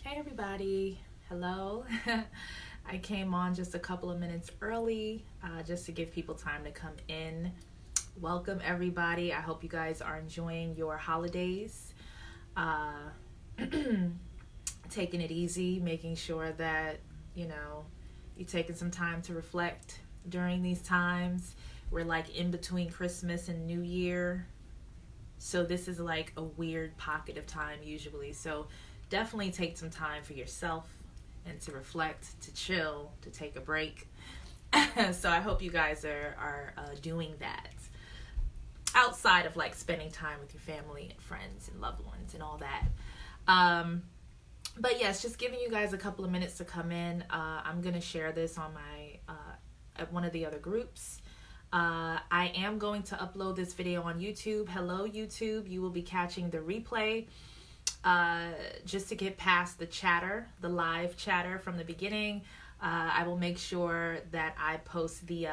Hey everybody, hello. I came on just a couple of minutes early just to give people time to come in. Welcome everybody. I hope you guys are enjoying your holidays. Taking it easy, making sure that, you're taking some time to reflect during these times. We're like in between Christmas and New Year. So this is like a weird pocket of time usually. So definitely take some time for yourself and to reflect, to chill, to take a break. So I hope you guys are doing that outside of like spending time with your family and friends and loved ones and all that. But yes, just giving you guys a couple of minutes to come in. I'm going to share this on my at one of the other groups. I am going to upload this video on YouTube. Hello, YouTube. You will be catching the replay. Just to get past the chatter, the live chatter from the beginning, I will make sure that I post the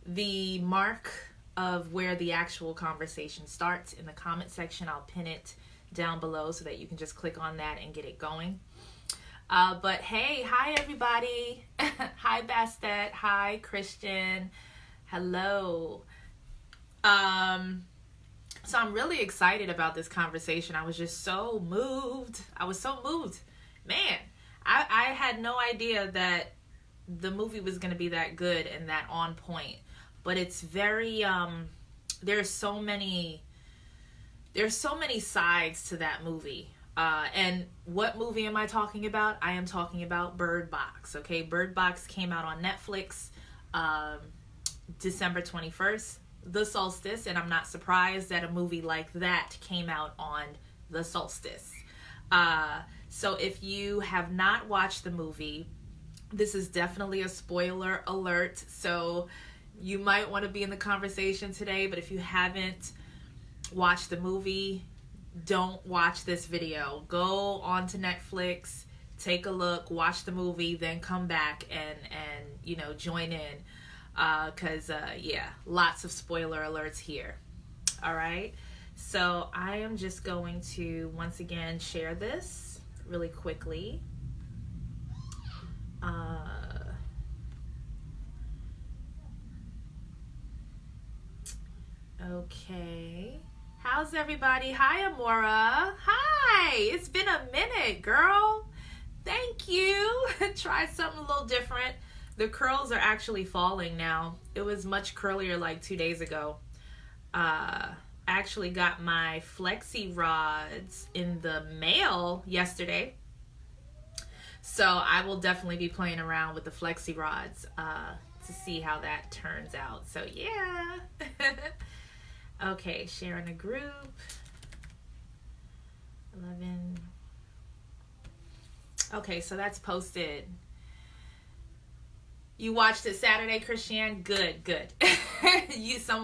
the mark of where the actual conversation starts in the comment section. I'll pin it down below so that you can just click on that and get it going. But hey, hi everybody. Hi Bastet. Hi Christian. Hello. So I'm really excited about this conversation. I was just so moved. I was so moved. Man, I had no idea that the movie was going to be that good and that on point. But it's very, there's so many sides to that movie. And what movie am I talking about? I am talking about Bird Box. Okay, Bird Box came out on Netflix December 21st. The solstice, and I'm not surprised that a movie like that came out on the solstice. So if you have not watched the movie, this is definitely a spoiler alert. So you might want to be in the conversation today, but if you haven't watched the movie, don't watch this video. Go onto Netflix, take a look, watch the movie, then come back and join in. Because lots of spoiler alerts here. All right. So I am just going to once again share this really quickly. Okay. How's everybody? Hi, Amora. Hi. It's been a minute, girl. Thank you. Try something a little different. The curls are actually falling now. It was much curlier like 2 days ago. I actually got my flexi rods in the mail yesterday. So I will definitely be playing around with the flexi rods to see how that turns out. So yeah. Okay, sharing a group. 11. Okay, so that's posted. You watched it Saturday, Christiane? Good. Brittany, you said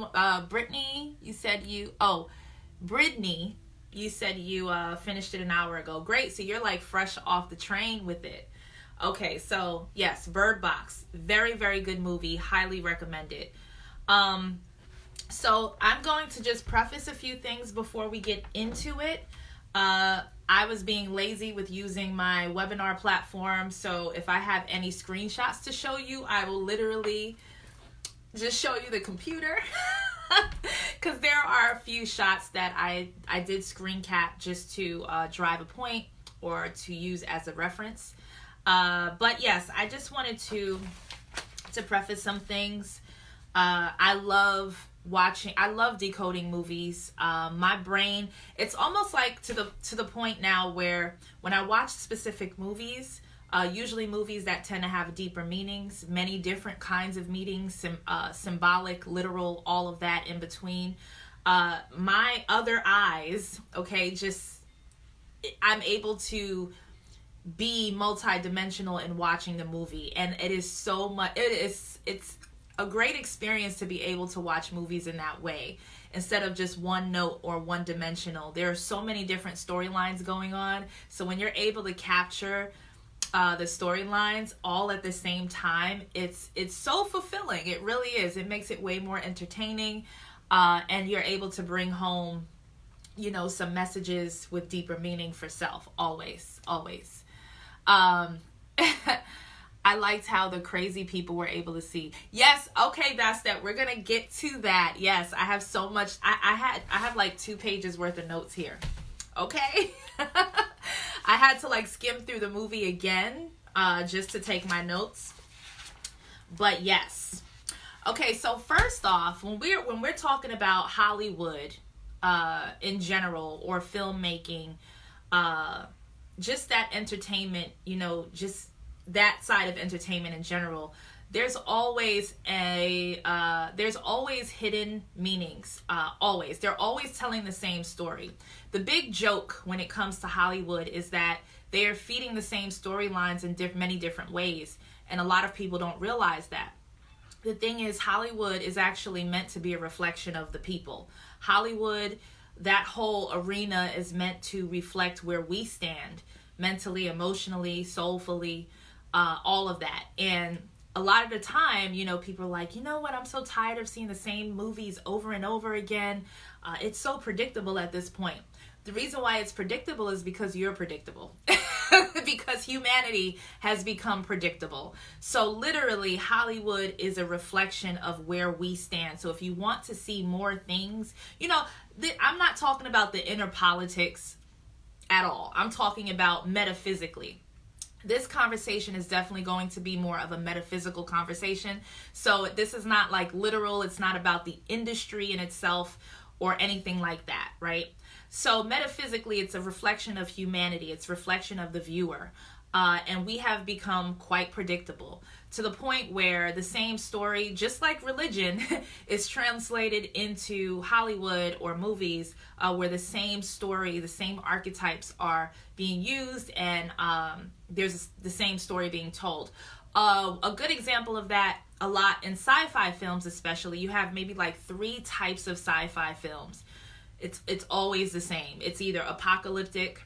Brittany, you said you finished it an hour ago. Great, so you're like fresh off the train with it. Okay, so yes, Bird Box. Very, very good movie. Highly recommend it. So I'm going to just preface a few things before we get into it. I was being lazy with using my webinar platform, so if I have any screenshots to show you, I will literally just show you the computer. Because there are a few shots that I did screen cap just to drive a point or to use as a reference. But yes, I just wanted to preface some things. I love decoding movies. My brain, it's almost like to the point now where when I watch specific movies, usually movies that tend to have deeper meanings, many different kinds of meanings, symbolic, literal, all of that in between. My other eyes, okay, I'm able to be multidimensional in watching the movie, and it is so much. It's a great experience to be able to watch movies in that way instead of just one note or one dimensional. There are so many different storylines going on, so when you're able to capture the storylines all at the same time, it's so fulfilling. It really is. It makes it way more entertaining, and you're able to bring home some messages with deeper meaning for self. Always, always. I liked how the crazy people were able to see. Yes, okay, that's that. We're gonna get to that. Yes, I have so much. I have like 2 pages worth of notes here. Okay. I had to like skim through the movie again just to take my notes. But yes. Okay, so first off, when we're talking about Hollywood in general, or filmmaking, just that entertainment, just that side of entertainment in general, there's always hidden meanings. Always. They're always telling the same story. The big joke when it comes to Hollywood is that they are feeding the same storylines in many different ways, and a lot of people don't realize that. The thing is, Hollywood is actually meant to be a reflection of the people. Hollywood, that whole arena, is meant to reflect where we stand mentally, emotionally, soulfully, all of that. And a lot of the time, people are like, you know what, I'm so tired of seeing the same movies over and over again. It's so predictable at this point. The reason why it's predictable is because you're predictable. Because humanity has become predictable. So literally, Hollywood is a reflection of where we stand. So if you want to see more things, I'm not talking about the inner politics at all. I'm talking about metaphysically. This conversation is definitely going to be more of a metaphysical conversation. So this is not like literal. It's not about the industry in itself or anything like that, right? So metaphysically, it's a reflection of humanity. It's a reflection of the viewer. And we have become quite predictable to the point where the same story, just like religion, is translated into Hollywood or movies where the same story, the same archetypes are being used, and there's the same story being told. A good example of that, a lot in sci-fi films especially, you have maybe like 3 types of sci-fi films. It's always the same. It's either apocalyptic,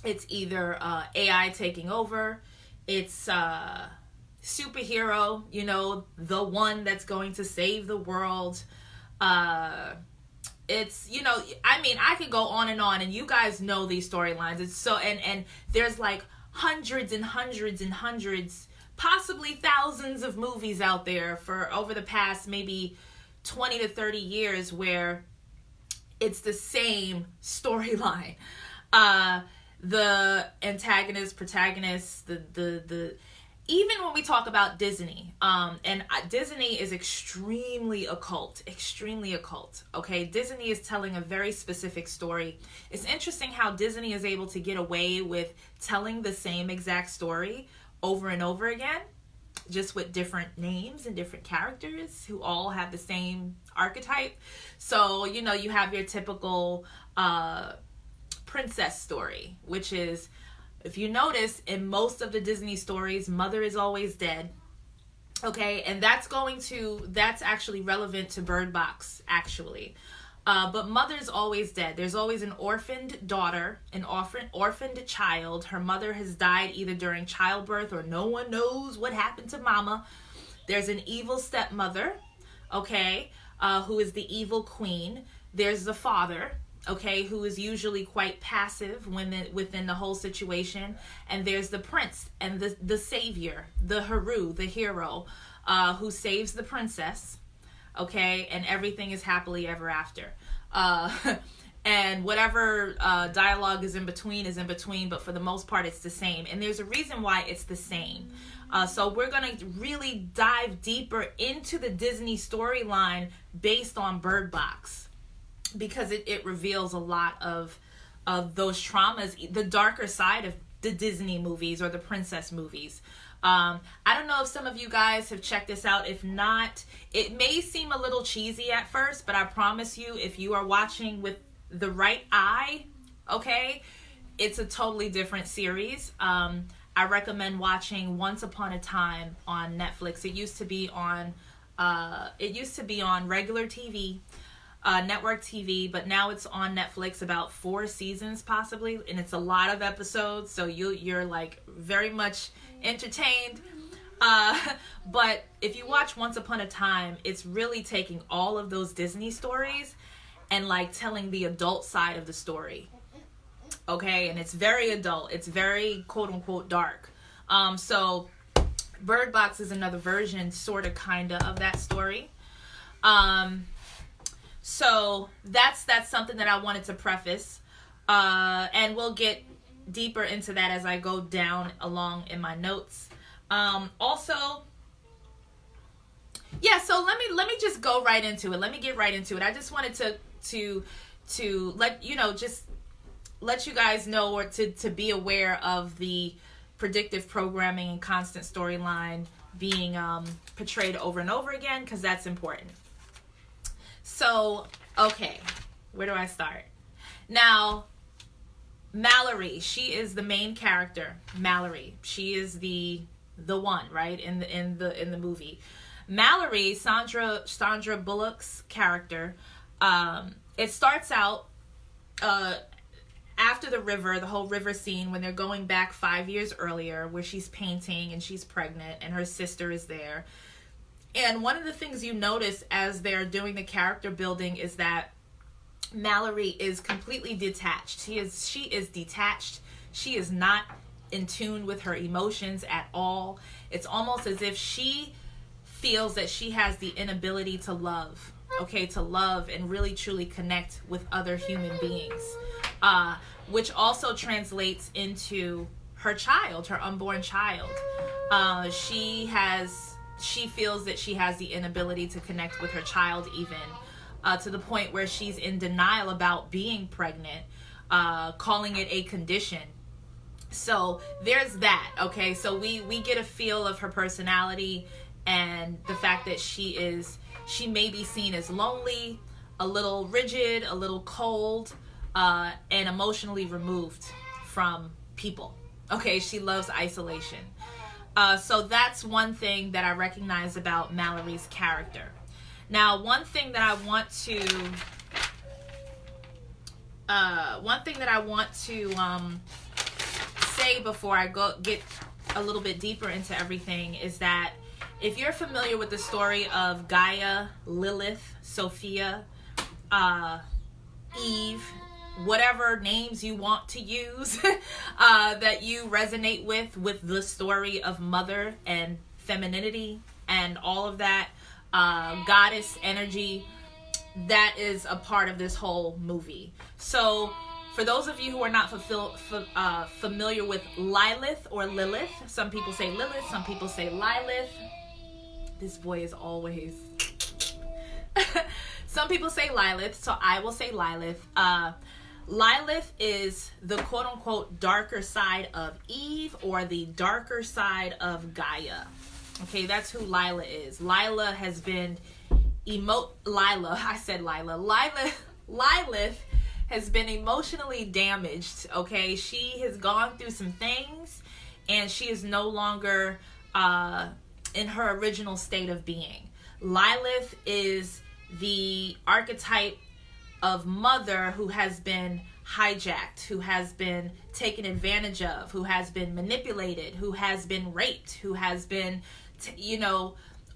it's either AI taking over, it's superhero, the one that's going to save the world. It's, I could go on, and you guys know these storylines. It's so, and there's like hundreds and hundreds and hundreds, possibly thousands of movies out there for over the past maybe 20 to 30 years where it's the same storyline. The antagonist, protagonist, the even when we talk about Disney, and Disney is extremely occult, okay? Disney is telling a very specific story. It's interesting how Disney is able to get away with telling the same exact story over and over again, just with different names and different characters who all have the same archetype. So, you have your typical princess story, which is, if you notice, in most of the Disney stories, mother is always dead. Okay, and that's actually relevant to Bird Box, actually. But mother is always dead. There's always an orphaned daughter, an orphaned child. Her mother has died either during childbirth or no one knows what happened to mama. There's an evil stepmother, okay, who is the evil queen. There's the father, okay, who is usually quite passive within the whole situation. And there's the prince and the savior, the hero, who saves the princess, okay, and everything is happily ever after. And whatever dialogue is in between, but for the most part, it's the same. And there's a reason why it's the same. So we're going to really dive deeper into the Disney storyline based on Bird Box, because it reveals a lot of those traumas, the darker side of the Disney movies or the princess movies. I don't know if some of you guys have checked this out. If not, it may seem a little cheesy at first, but I promise you, if you are watching with the right eye, okay, it's a totally different series. I recommend watching Once Upon a Time on Netflix. It used to be on regular TV, network TV, but now it's on Netflix, about 4 seasons possibly, and it's a lot of episodes, so you're like very much entertained. But if you watch Once Upon a Time, it's really taking all of those Disney stories and like telling the adult side of the story. Okay, and it's very adult. It's very quote unquote dark. So Bird Box is another version, sort of, kind of that story. So that's something that I wanted to preface. And we'll get deeper into that as I go down along in my notes. Also, yeah, so let me just go right into it. Let me get right into it. I just wanted to let you know, just let you guys know, or to be aware of the predictive programming and constant storyline being portrayed over and over again, because that's important. So, okay, where do I start? Now, Mallory, she is the main character. Mallory, she is the one, right, in the movie. Mallory, Sandra Bullock's character. It starts out after the whole river scene, when they're going back 5 years earlier, where she's painting and she's pregnant and her sister is there. And one of the things you notice as they're doing the character building is that Mallory is completely detached. She is detached. She is not in tune with her emotions at all. It's almost as if she feels that she has the inability to love. Okay, to love and really truly connect with other human beings. Which also translates into her child, her unborn child. She feels that she has the inability to connect with her child, even to the point where she's in denial about being pregnant, calling it a condition. So there's that. Okay, so we get a feel of her personality and the fact that she may be seen as lonely, a little rigid, a little cold, and emotionally removed from people. Okay, she loves isolation. So that's one thing that I recognize about Mallory's character. Now, one thing that I want to say before I get a little bit deeper into everything is that if you're familiar with the story of Gaia, Lilith, Sophia, Eve, whatever names you want to use that you resonate with the story of mother and femininity and all of that, goddess energy, that is a part of this whole movie. So for those of you who are not familiar with Lilith or Lilith, some people say Lilith, some people say Lilith. This boy is always... Some people say Lilith, so I will say Lilith. Lilith is the quote-unquote darker side of Eve, or the darker side of Gaia. Okay, that's who Lila is. Lila has been Lilith has been emotionally damaged. Okay, she has gone through some things, and she is no longer in her original state of being. Lilith is the archetype of mother who has been hijacked, who has been taken advantage of, who has been manipulated, who has been raped, who has been,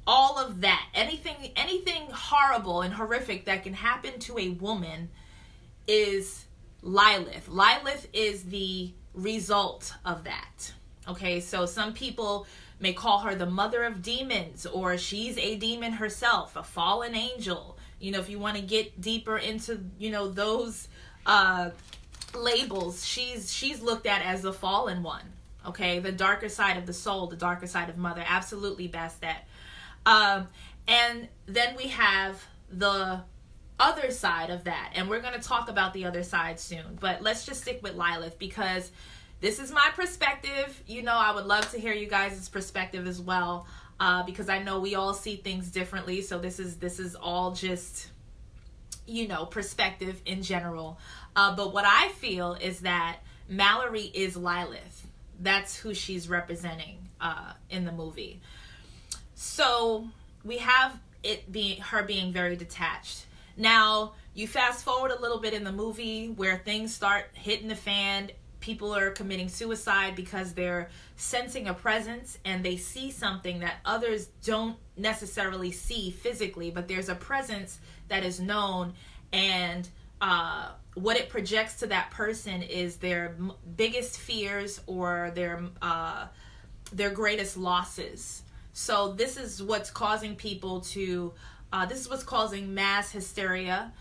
all of that. Anything horrible and horrific that can happen to a woman is Lilith. Lilith is the result of that. Okay, so some people may call her the mother of demons, or she's a demon herself, a fallen angel. If you want to get deeper into, those labels, she's looked at as the fallen one. Okay, the darker side of the soul, the darker side of mother. Absolutely, Bastet. And then we have the other side of that, and we're going to talk about the other side soon. But let's just stick with Lilith, because this is my perspective. I would love to hear you guys' perspective as well, because I know we all see things differently. So this is all just, perspective in general. But what I feel is that Mallory is Lilith. That's who she's representing in the movie. So we have her being very detached. Now, you fast forward a little bit in the movie where things start hitting the fan. People are committing suicide because they're sensing a presence and they see something that others don't necessarily see physically, but there's a presence that is known, And what it projects to that person is their biggest fears or their greatest losses. So this is what's causing people to, this is what's causing mass hysteria.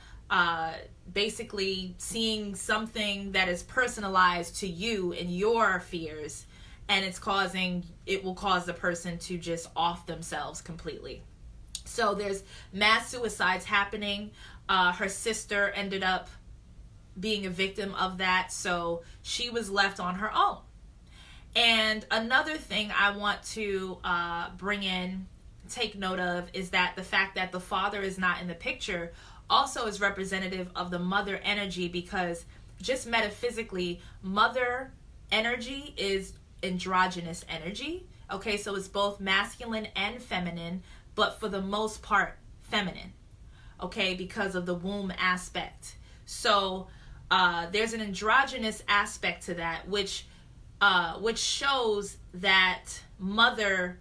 Basically seeing something that is personalized to you and your fears, and it will cause the person to just off themselves completely. So there's mass suicides happening. Her sister ended up being a victim of that, so she was left on her own. And another thing I want to take note of is that the fact that the father is not in the picture also is representative of the mother energy, because just metaphysically, mother energy is androgynous energy. Okay, so it's both masculine and feminine, but for the most part, feminine. Okay, because of the womb aspect. So there's an androgynous aspect to that, which shows that mother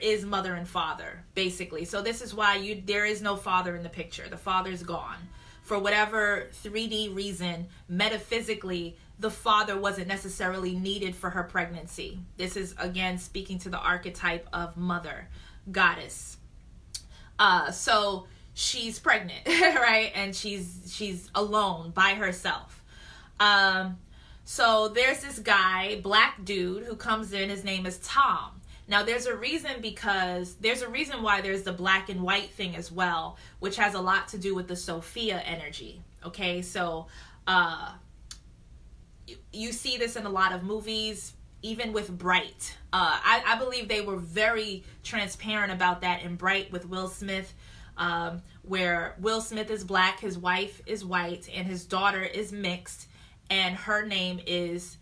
is mother and father, basically. So this is why there is no father in the picture. The father's gone. For whatever 3D reason, metaphysically, the father wasn't necessarily needed for her pregnancy. This is, again, speaking to the archetype of mother, goddess. So she's pregnant, right? And she's alone by herself. So there's this guy, black dude, who comes in. His name is Tom. Now, there's a reason why there's the black and white thing as well, which has a lot to do with the Sophia energy. Okay, so you see this in a lot of movies, even with Bright. I believe they were very transparent about that in Bright with Will Smith, where Will Smith is black, his wife is white, and his daughter is mixed, and her name is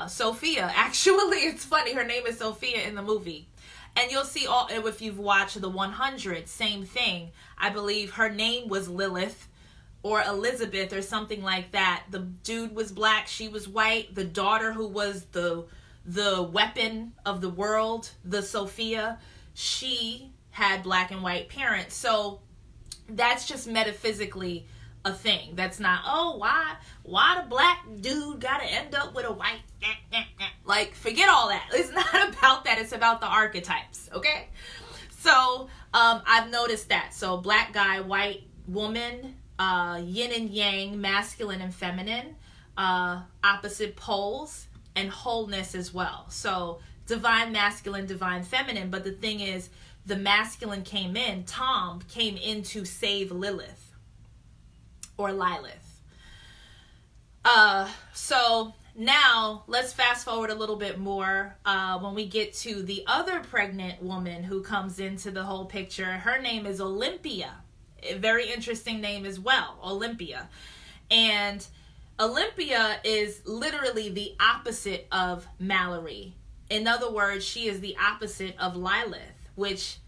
Sophia. Actually, it's funny, her name is Sophia in the movie. And you'll see, if you've watched The 100, same thing. I believe her name was Lilith or Elizabeth or something like that. The dude was black, she was white. The daughter, who was the weapon of the world, the Sophia, she had black and white parents. So that's just metaphysically a thing. That's not, why the black dude gotta end up with a white, like, forget all that. It's not about that. It's about the archetypes. Okay, so I've noticed that. So black guy, white woman, yin and yang, masculine and feminine, opposite poles, and wholeness as well. So divine masculine, divine feminine. But the thing is, the masculine Tom came in to save Lilith or Lilith. So now let's fast forward a little bit more when we get to the other pregnant woman who comes into the whole picture. Her name is Olympia. A very interesting name as well, Olympia. And Olympia is literally the opposite of Mallory. In other words, she is the opposite of Lilith, which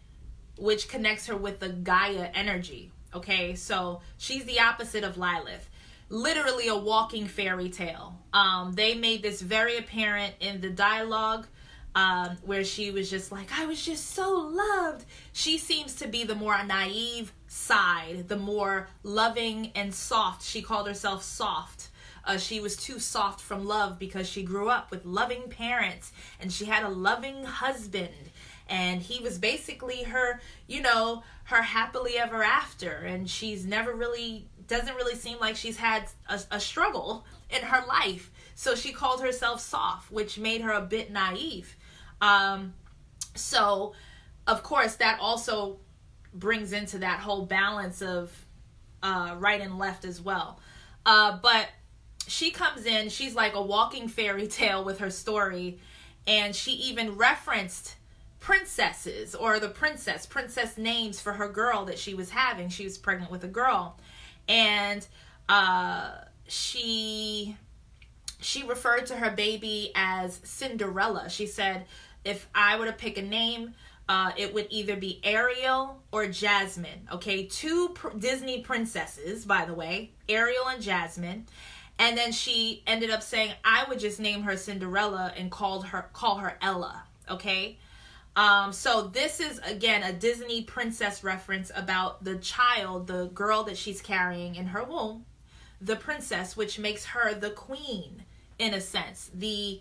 connects her with the Gaia energy. Okay, so she's the opposite of Lilith. Literally a walking fairy tale. They made this very apparent in the dialogue, where she was just like, I was just so loved. She seems to be the more naive side, the more loving and soft. She called herself soft. She was too soft from love because she grew up with loving parents and she had a loving husband. And he was basically her, her happily ever after. And she's doesn't really seem like she's had a struggle in her life. So she called herself soft, which made her a bit naive. So, of course, that also brings into that whole balance of right and left as well. But she comes in, she's like a walking fairy tale with her story. And she even referenced princesses, or the princess names for her girl that she was having. She was pregnant with a girl, and she referred to her baby as Cinderella. She said, if I were to pick a name, it would either be Ariel or Jasmine. Okay, two Disney princesses, by the way, Ariel and Jasmine. And then she ended up saying, I would just name her Cinderella and call her Ella. Okay. So this is, again, a Disney princess reference about the child, the girl that she's carrying in her womb, the princess, which makes her the queen, in a sense, the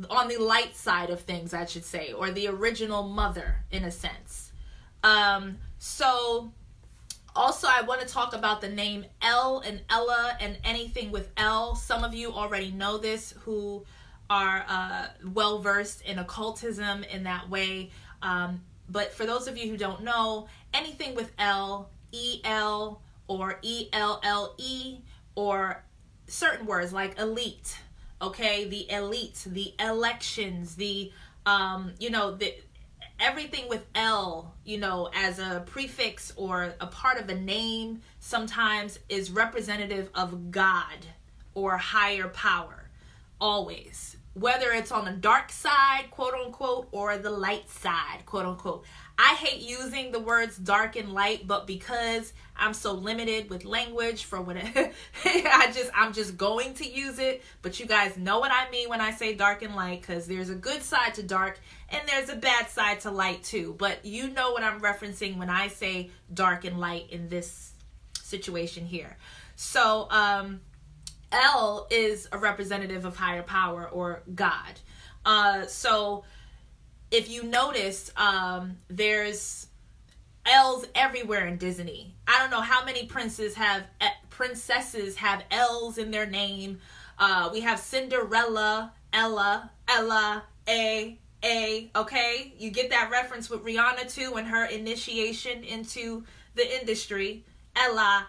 on the light side of things, I should say, or the original mother, in a sense. So also, I want to talk about the name El and Ella and anything with L. Some of you already know this who are well versed in occultism in that way. But for those of you who don't know, anything with L, E-L, or E-L-L-E, or certain words like elite, okay, the elite, the elections, the, everything with L, as a prefix or a part of a name sometimes is representative of God or higher power, always. Whether it's on the dark side, quote unquote, or the light side, quote unquote. I hate using the words dark and light, but because I'm so limited with language for what I'm just going to use it. But you guys know what I mean when I say dark and light, because there's a good side to dark and there's a bad side to light too. But you know what I'm referencing when I say dark and light in this situation here. So, L is a representative of higher power or God. So if you notice, there's L's everywhere in Disney. I don't know how many princesses have L's in their name. We have Cinderella, Ella, A, okay? You get that reference with Rihanna too and her initiation into the industry. Ella,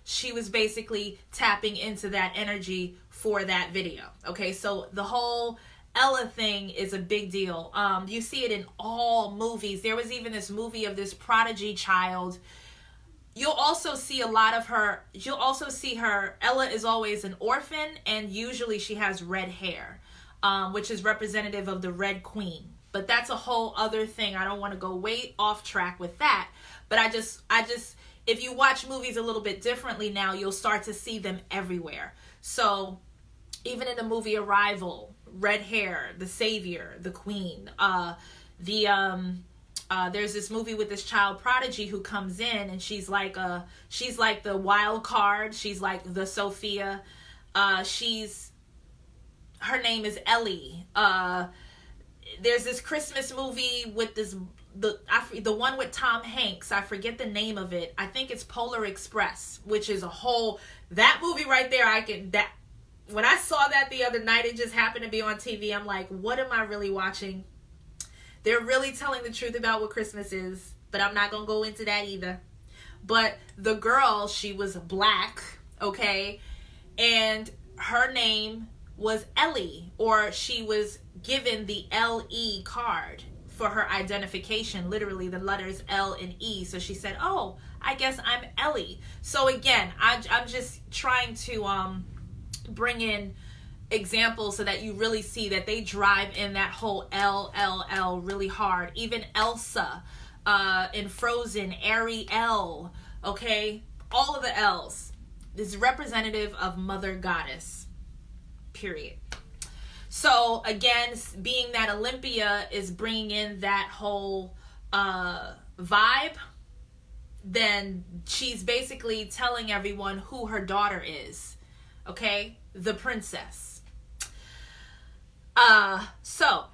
she was basically tapping into that energy for that video. Okay, so the whole Ella thing is a big deal. You see it in all movies. There was even this movie of this prodigy child. You'll also see a lot of her. You'll also see her. Ella is always an orphan, and usually she has red hair, which is representative of the Red Queen. But that's a whole other thing. I don't want to go way off track with that. But I just, if you watch movies a little bit differently now, you'll start to see them everywhere. So even in the movie Arrival, red hair, the savior, the queen. There's this movie with this child prodigy who comes in and she's like the wild card. She's like the Sophia. Her name is Ellie. There's this Christmas movie with the one with Tom Hanks. I forget the name of it. I think it's Polar Express, which is that movie right there. When I saw that the other night, it just happened to be on TV. I'm like, what am I really watching? They're really telling the truth about what Christmas is, but I'm not going to go into that either. But the girl, she was black, okay? And her name was Ellie, or she was given the LE card for her identification, literally the letters L and E. So she said, oh, I guess I'm Ellie. So again, I'm just trying to bring in examples so that you really see that they drive in that whole L really hard. Even Elsa in Frozen, Ariel, okay? All of the L's is representative of Mother Goddess, period. So again, being that Olympia is bringing in that whole vibe, then she's basically telling everyone who her daughter is. Okay, the princess. So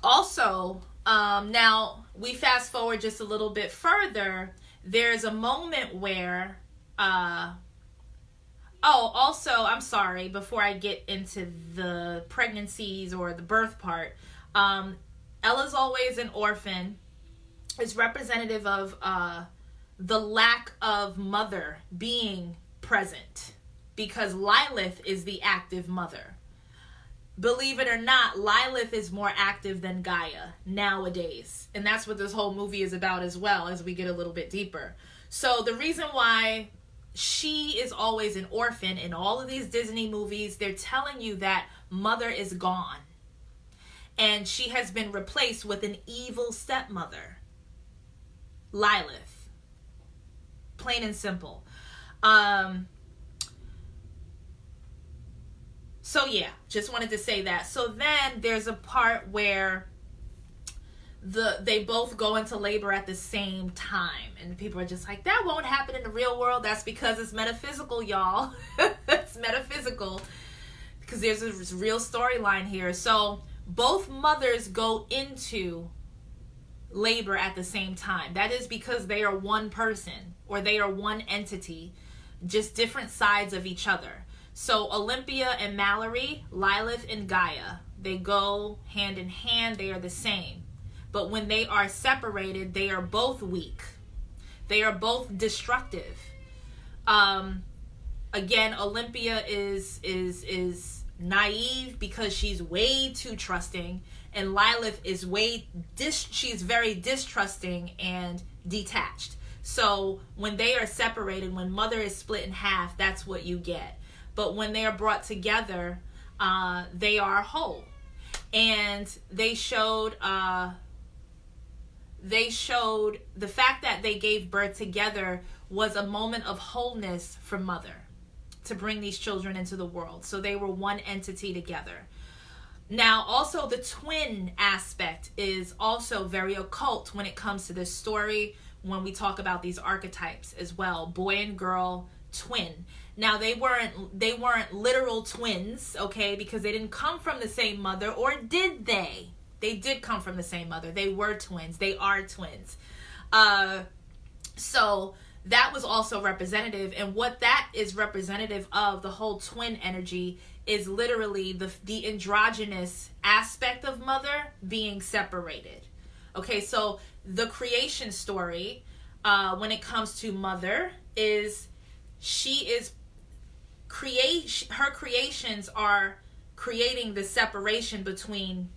also, now we fast forward just a little bit further. There's a moment where, also, I'm sorry, before I get into the pregnancies or the birth part, Ella's always an orphan. It's representative of the lack of mother being present. Because Lilith is the active mother. Believe it or not, Lilith is more active than Gaia nowadays. And that's what this whole movie is about as well, as we get a little bit deeper. So the reason why she is always an orphan in all of these Disney movies, they're telling you that mother is gone. And she has been replaced with an evil stepmother. Lilith. Plain and simple. So yeah, just wanted to say that. So then there's a part where they both go into labor at the same time, and people are just like, that won't happen in the real world. That's because it's metaphysical, y'all. It's metaphysical, because there's a real storyline here. So both mothers go into labor at the same time. That is because they are one person, or they are one entity, just different sides of each other. So Olympia and Mallory, Lilith and Gaia, they go hand in hand. They are the same. But when they are separated, they are both weak. They are both destructive. Again, Olympia is naive because she's way too trusting, and Lilith is she's very distrusting and detached. So when they are separated, when mother is split in half, that's what you get. But when they are brought together, they are whole. And they showed the fact that they gave birth together was a moment of wholeness for mother to bring these children into the world. So they were one entity together. Now, also the twin aspect is also very occult when it comes to this story, when we talk about these archetypes as well. Boy and girl, twin. Now, they weren't literal twins, okay, because they didn't come from the same mother, or did they? They did come from the same mother. They were twins. They are twins. So that was also representative. And what that is representative of, the whole twin energy, is literally the androgynous aspect of mother being separated. Okay, so the creation story, when it comes to mother, is her creations are creating the separation between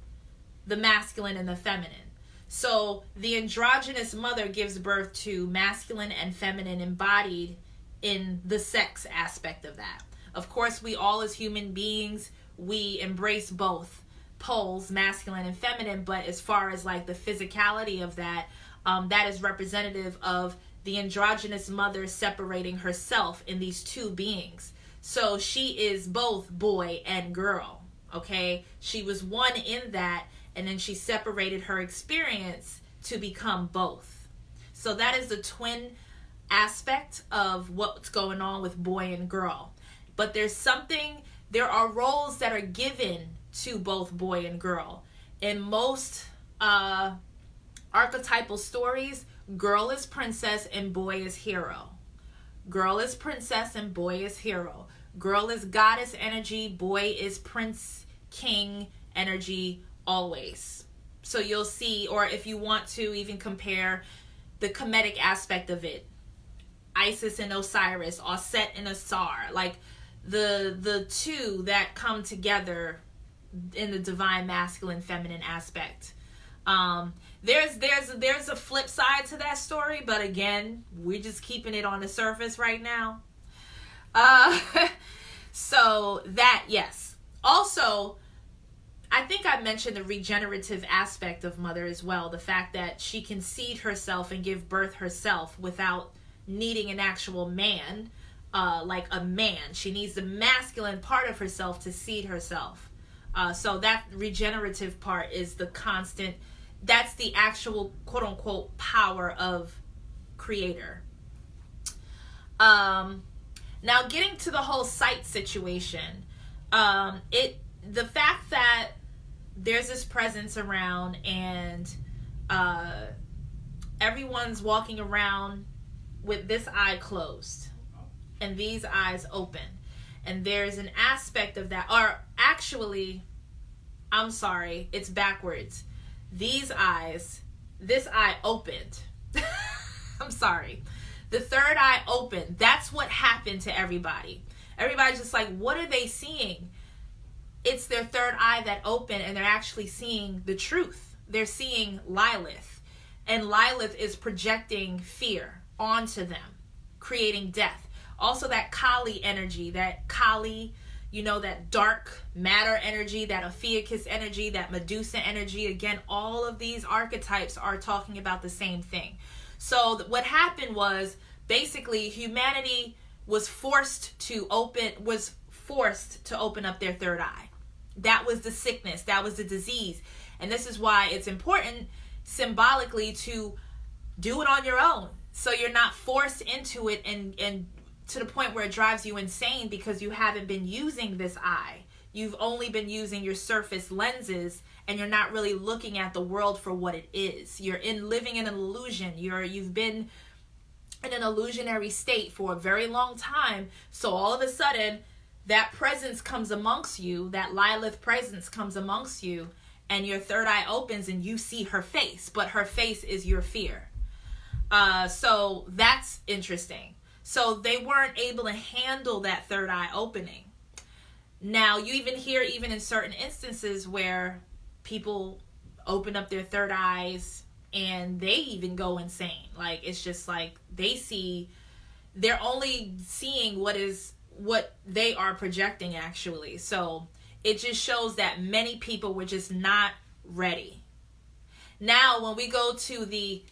the masculine and the feminine. So the androgynous mother gives birth to masculine and feminine embodied in the sex aspect of that. Of course, we all as human beings, we embrace both poles, masculine and feminine, but as far as like the physicality of that, that is representative of the androgynous mother separating herself in these two beings. So she is both boy and girl, okay? She was one in that, and then she separated her experience to become both. So that is the twin aspect of what's going on with boy and girl. But there are roles that are given to both boy and girl. In most archetypal stories, girl is princess and boy is hero. Girl is princess and boy is hero. Girl is goddess energy, boy is prince, king energy, always. So you'll see, or if you want to even compare the Kemetic aspect of it, Isis and Osiris, Osset and Asar, like the two that come together in the divine masculine feminine aspect. There's a flip side to that story, but again, we're just keeping it on the surface right now. So that, yes. Also, I think I mentioned the regenerative aspect of mother as well. The fact that she can seed herself and give birth herself without needing an actual man, like a man. She needs the masculine part of herself to seed herself. So that regenerative part is the constant, that's the actual quote unquote power of creator. Now getting to the whole sight situation, the fact that there's this presence around and everyone's walking around with this eye closed and these eyes open, and there's an aspect of that, or actually, I'm sorry, it's backwards. This eye opened. I'm sorry. The third eye opened. That's what happened to everybody. Everybody's just like, what are they seeing? It's their third eye that opened, and they're actually seeing the truth. They're seeing Lilith. And Lilith is projecting fear onto them, creating death. Also that Kali energy, that dark matter energy, that Ophiuchus energy, that Medusa energy. Again, all of these archetypes are talking about the same thing. So what happened was basically humanity was forced forced to open up their third eye. That was the sickness. That was the disease. And this is why it's important symbolically to do it on your own. So you're not forced into it and to the point where it drives you insane because you haven't been using this eye. You've only been using your surface lenses and you're not really looking at the world for what it is. You're living in an illusion. You've been in an illusionary state for a very long time. So all of a sudden, that presence comes amongst you, that Lilith presence comes amongst you, and your third eye opens and you see her face, but her face is your fear. So that's interesting. So they weren't able to handle that third eye opening. Now, you even hear, even in certain instances where people open up their third eyes and they even go insane. Like, it's just like they're only seeing what they are projecting, actually. So it just shows that many people were just not ready. Now, when we go to the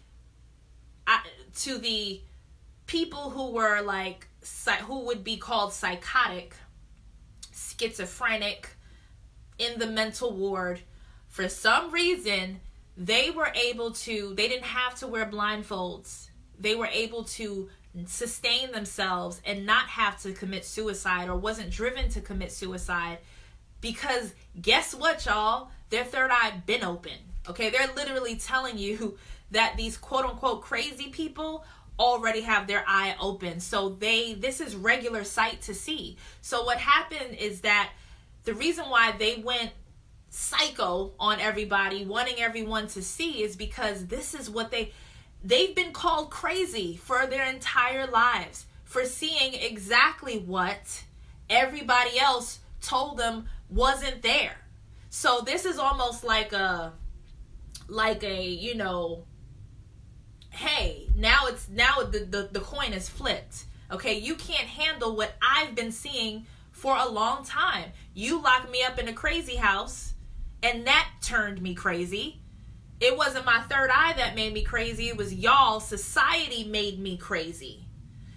people who were like, who would be called psychotic, schizophrenic, in the mental ward, for some reason, they didn't have to wear blindfolds. They were able to sustain themselves and not have to commit suicide, or wasn't driven to commit suicide, because guess what, y'all? Their third eye been open. Okay, they're literally telling you that these quote unquote crazy people already have their eye open. So this is regular sight to see. So what happened is that the reason why they went psycho on everybody, wanting everyone to see, is because this is what they've been called crazy for their entire lives, for seeing exactly what everybody else told them wasn't there. So this is almost like a hey, now the coin is flipped. Okay, you can't handle what I've been seeing for a long time. You locked me up in a crazy house, and that turned me crazy. It wasn't my third eye that made me crazy. It was y'all. Society made me crazy.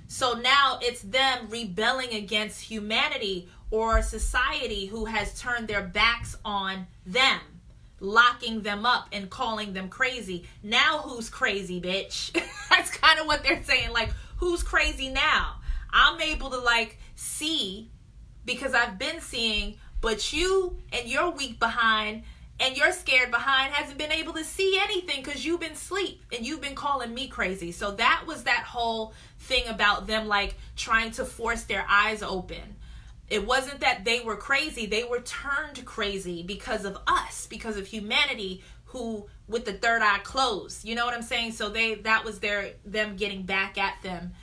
So now it's them rebelling against humanity, or society who has turned their backs on them, locking them up and calling them crazy. Now who's crazy, bitch? That's kind of what they're saying. Like, who's crazy now? I'm able to see, because I've been seeing, but you and your weak behind and you're scared behind hasn't been able to see anything because you've been asleep and you've been calling me crazy. So that was that whole thing about them trying to force their eyes open. It wasn't that they were crazy. They were turned crazy because of us, because of humanity, who with the third eye closed. You know what I'm saying? So that was them getting back at them,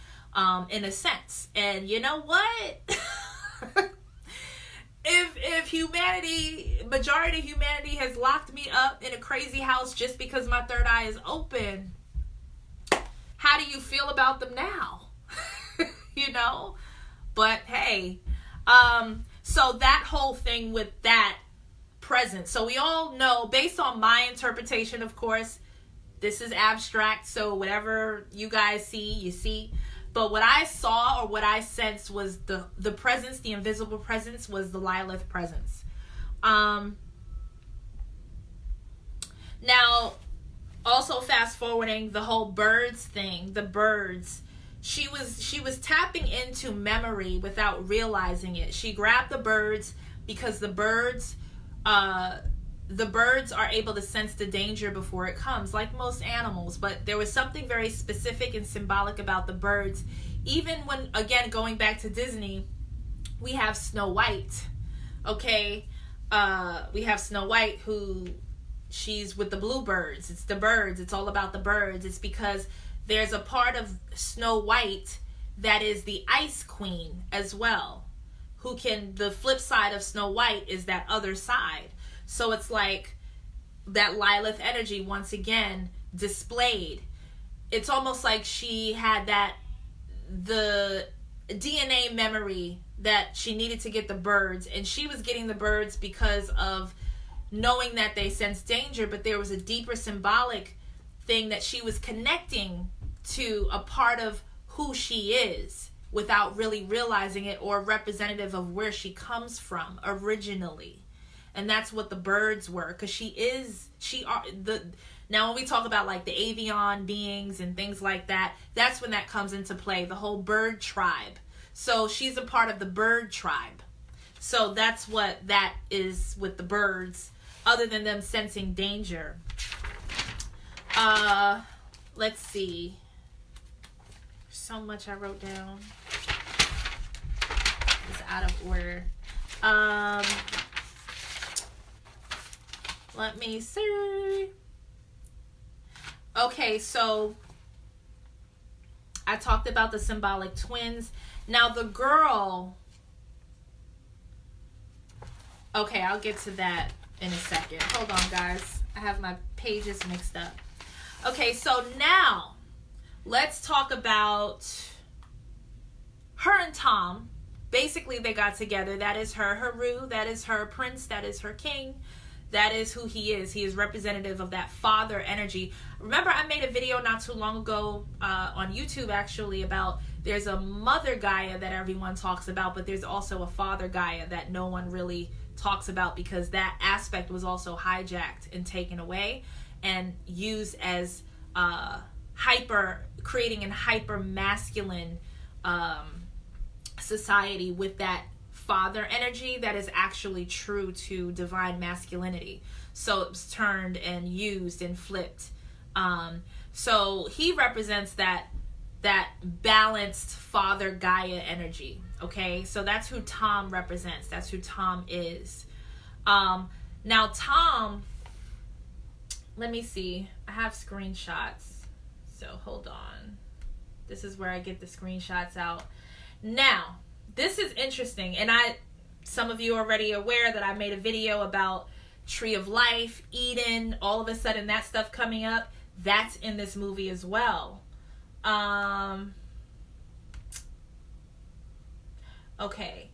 in a sense. And you know what? If majority of humanity has locked me up in a crazy house just because my third eye is open, how do you feel about them now? You know? But hey, so that whole thing with that presence. So we all know, based on my interpretation, of course, this is abstract. So whatever you guys see, you see. But what I saw, or what I sensed, was the presence, the invisible presence, was the Lilith presence. Now, also fast forwarding the whole birds thing, the birds, she was tapping into memory without realizing it. She grabbed the birds because the birds are able to sense the danger before it comes, like most animals. But there was something very specific and symbolic about the birds. Even when, again, going back to Disney, we have Snow White. Okay, we have Snow White, who she's with the bluebirds. It's the birds. It's all about the birds. It's because there's a part of Snow White that is the Ice Queen as well, the flip side of Snow White is that other side. So it's like that Lilith energy once again displayed. It's almost like she had the DNA memory that she needed to get the birds, and she was getting the birds because of knowing that they sense danger, but there was a deeper symbolic thing that she was connecting to, a part of who she is. without really realizing it, or representative of where she comes from originally. And that's what the birds were, because now when we talk about like the avian beings and things like that, that's when that comes into play, the whole bird tribe. So she's a part of the bird tribe. So that's what that is with the birds, other than them sensing danger. Let's see. So much I wrote down. It's out of order. Let me see. Okay, so I talked about the symbolic twins. Now the girl. Okay, I'll get to that in a second. Hold on, guys. I have my pages mixed up. Okay, so now let's talk about her and Tom. Basically, they got together. That is her Haru. That is her prince. That is her king. That is who he is. He is representative of that father energy. Remember, I made a video not too long ago on YouTube, actually, about there's a mother Gaia that everyone talks about, but there's also a father Gaia that no one really talks about, because that aspect was also hijacked and taken away and used as creating a hyper masculine society with that father energy that is actually true to divine masculinity. So it was turned and used and flipped. So he represents that balanced father Gaia energy. Okay, so that's who Tom represents. That's who Tom is. Now Tom, let me see. I have screenshots. So hold on. This is where I get the screenshots out. Now, this is interesting, and some of you are already aware that I made a video about Tree of Life, Eden, all of a sudden that stuff coming up. That's in this movie as well. Okay,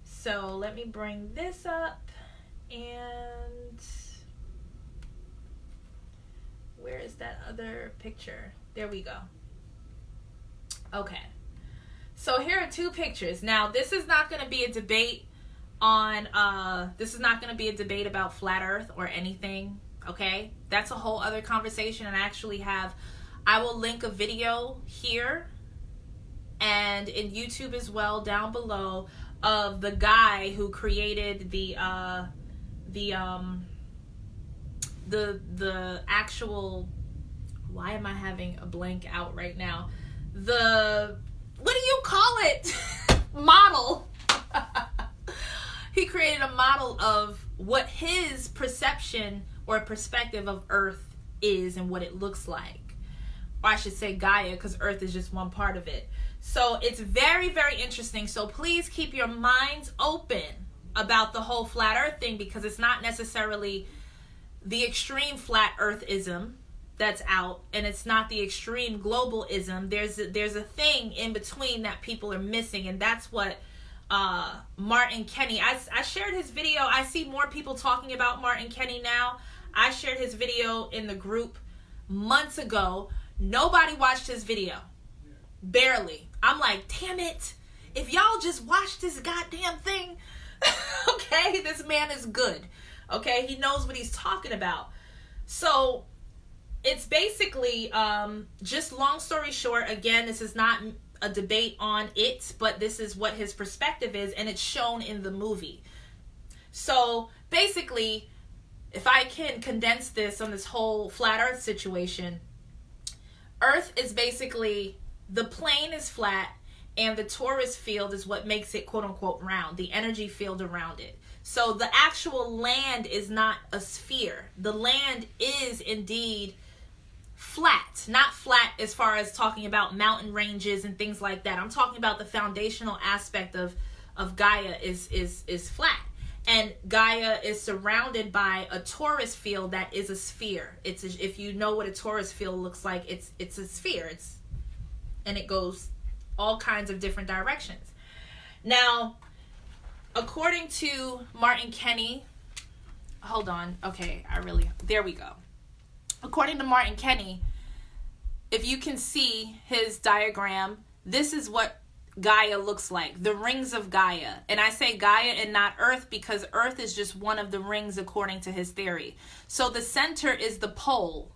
so let me bring this up, and where is that other picture? There we go. Okay. So here are two pictures. Now, this is not going to be a debate this is not going to be a debate about flat earth or anything, okay? That's a whole other conversation, and I will link a video here and in YouTube as well down below of the guy who created the actual, why am I having a blank out right now? What do you call it? Model. He created a model of what his perception or perspective of Earth is and what it looks like. Or I should say Gaia, because Earth is just one part of it. So it's very, very interesting. So please keep your minds open about the whole flat Earth thing, because it's not necessarily the extreme flat Earthism that's out, and it's not the extreme globalism. There's a thing in between that people are missing, and that's what Martin Kenny, I shared his video. I see more people talking about Martin Kenny now. I shared his video in the group months ago. Nobody watched his video. Barely. I'm like, damn it, if y'all just watch this goddamn thing. Okay, this man is good. Okay, he knows what he's talking about. So it's basically, just long story short, again, this is not a debate on it, but this is what his perspective is, and it's shown in the movie. So basically, if I can condense this on this whole flat Earth situation, Earth is basically, the plane is flat, and the torus field is what makes it quote unquote round, the energy field around it. So the actual land is not a sphere. The land is indeed flat, not flat as far as talking about mountain ranges and things like that. I'm talking about the foundational aspect of Gaia is flat, and Gaia is surrounded by a torus field that is a sphere. If you know what a torus field looks like, it's a sphere. And it goes all kinds of different directions. Now, according to Martin Kenny, hold on. Okay, there we go. According to Martin Kenny, if you can see his diagram, this is what Gaia looks like, the rings of Gaia. And I say Gaia and not Earth because Earth is just one of the rings according to his theory. So the center is the pole,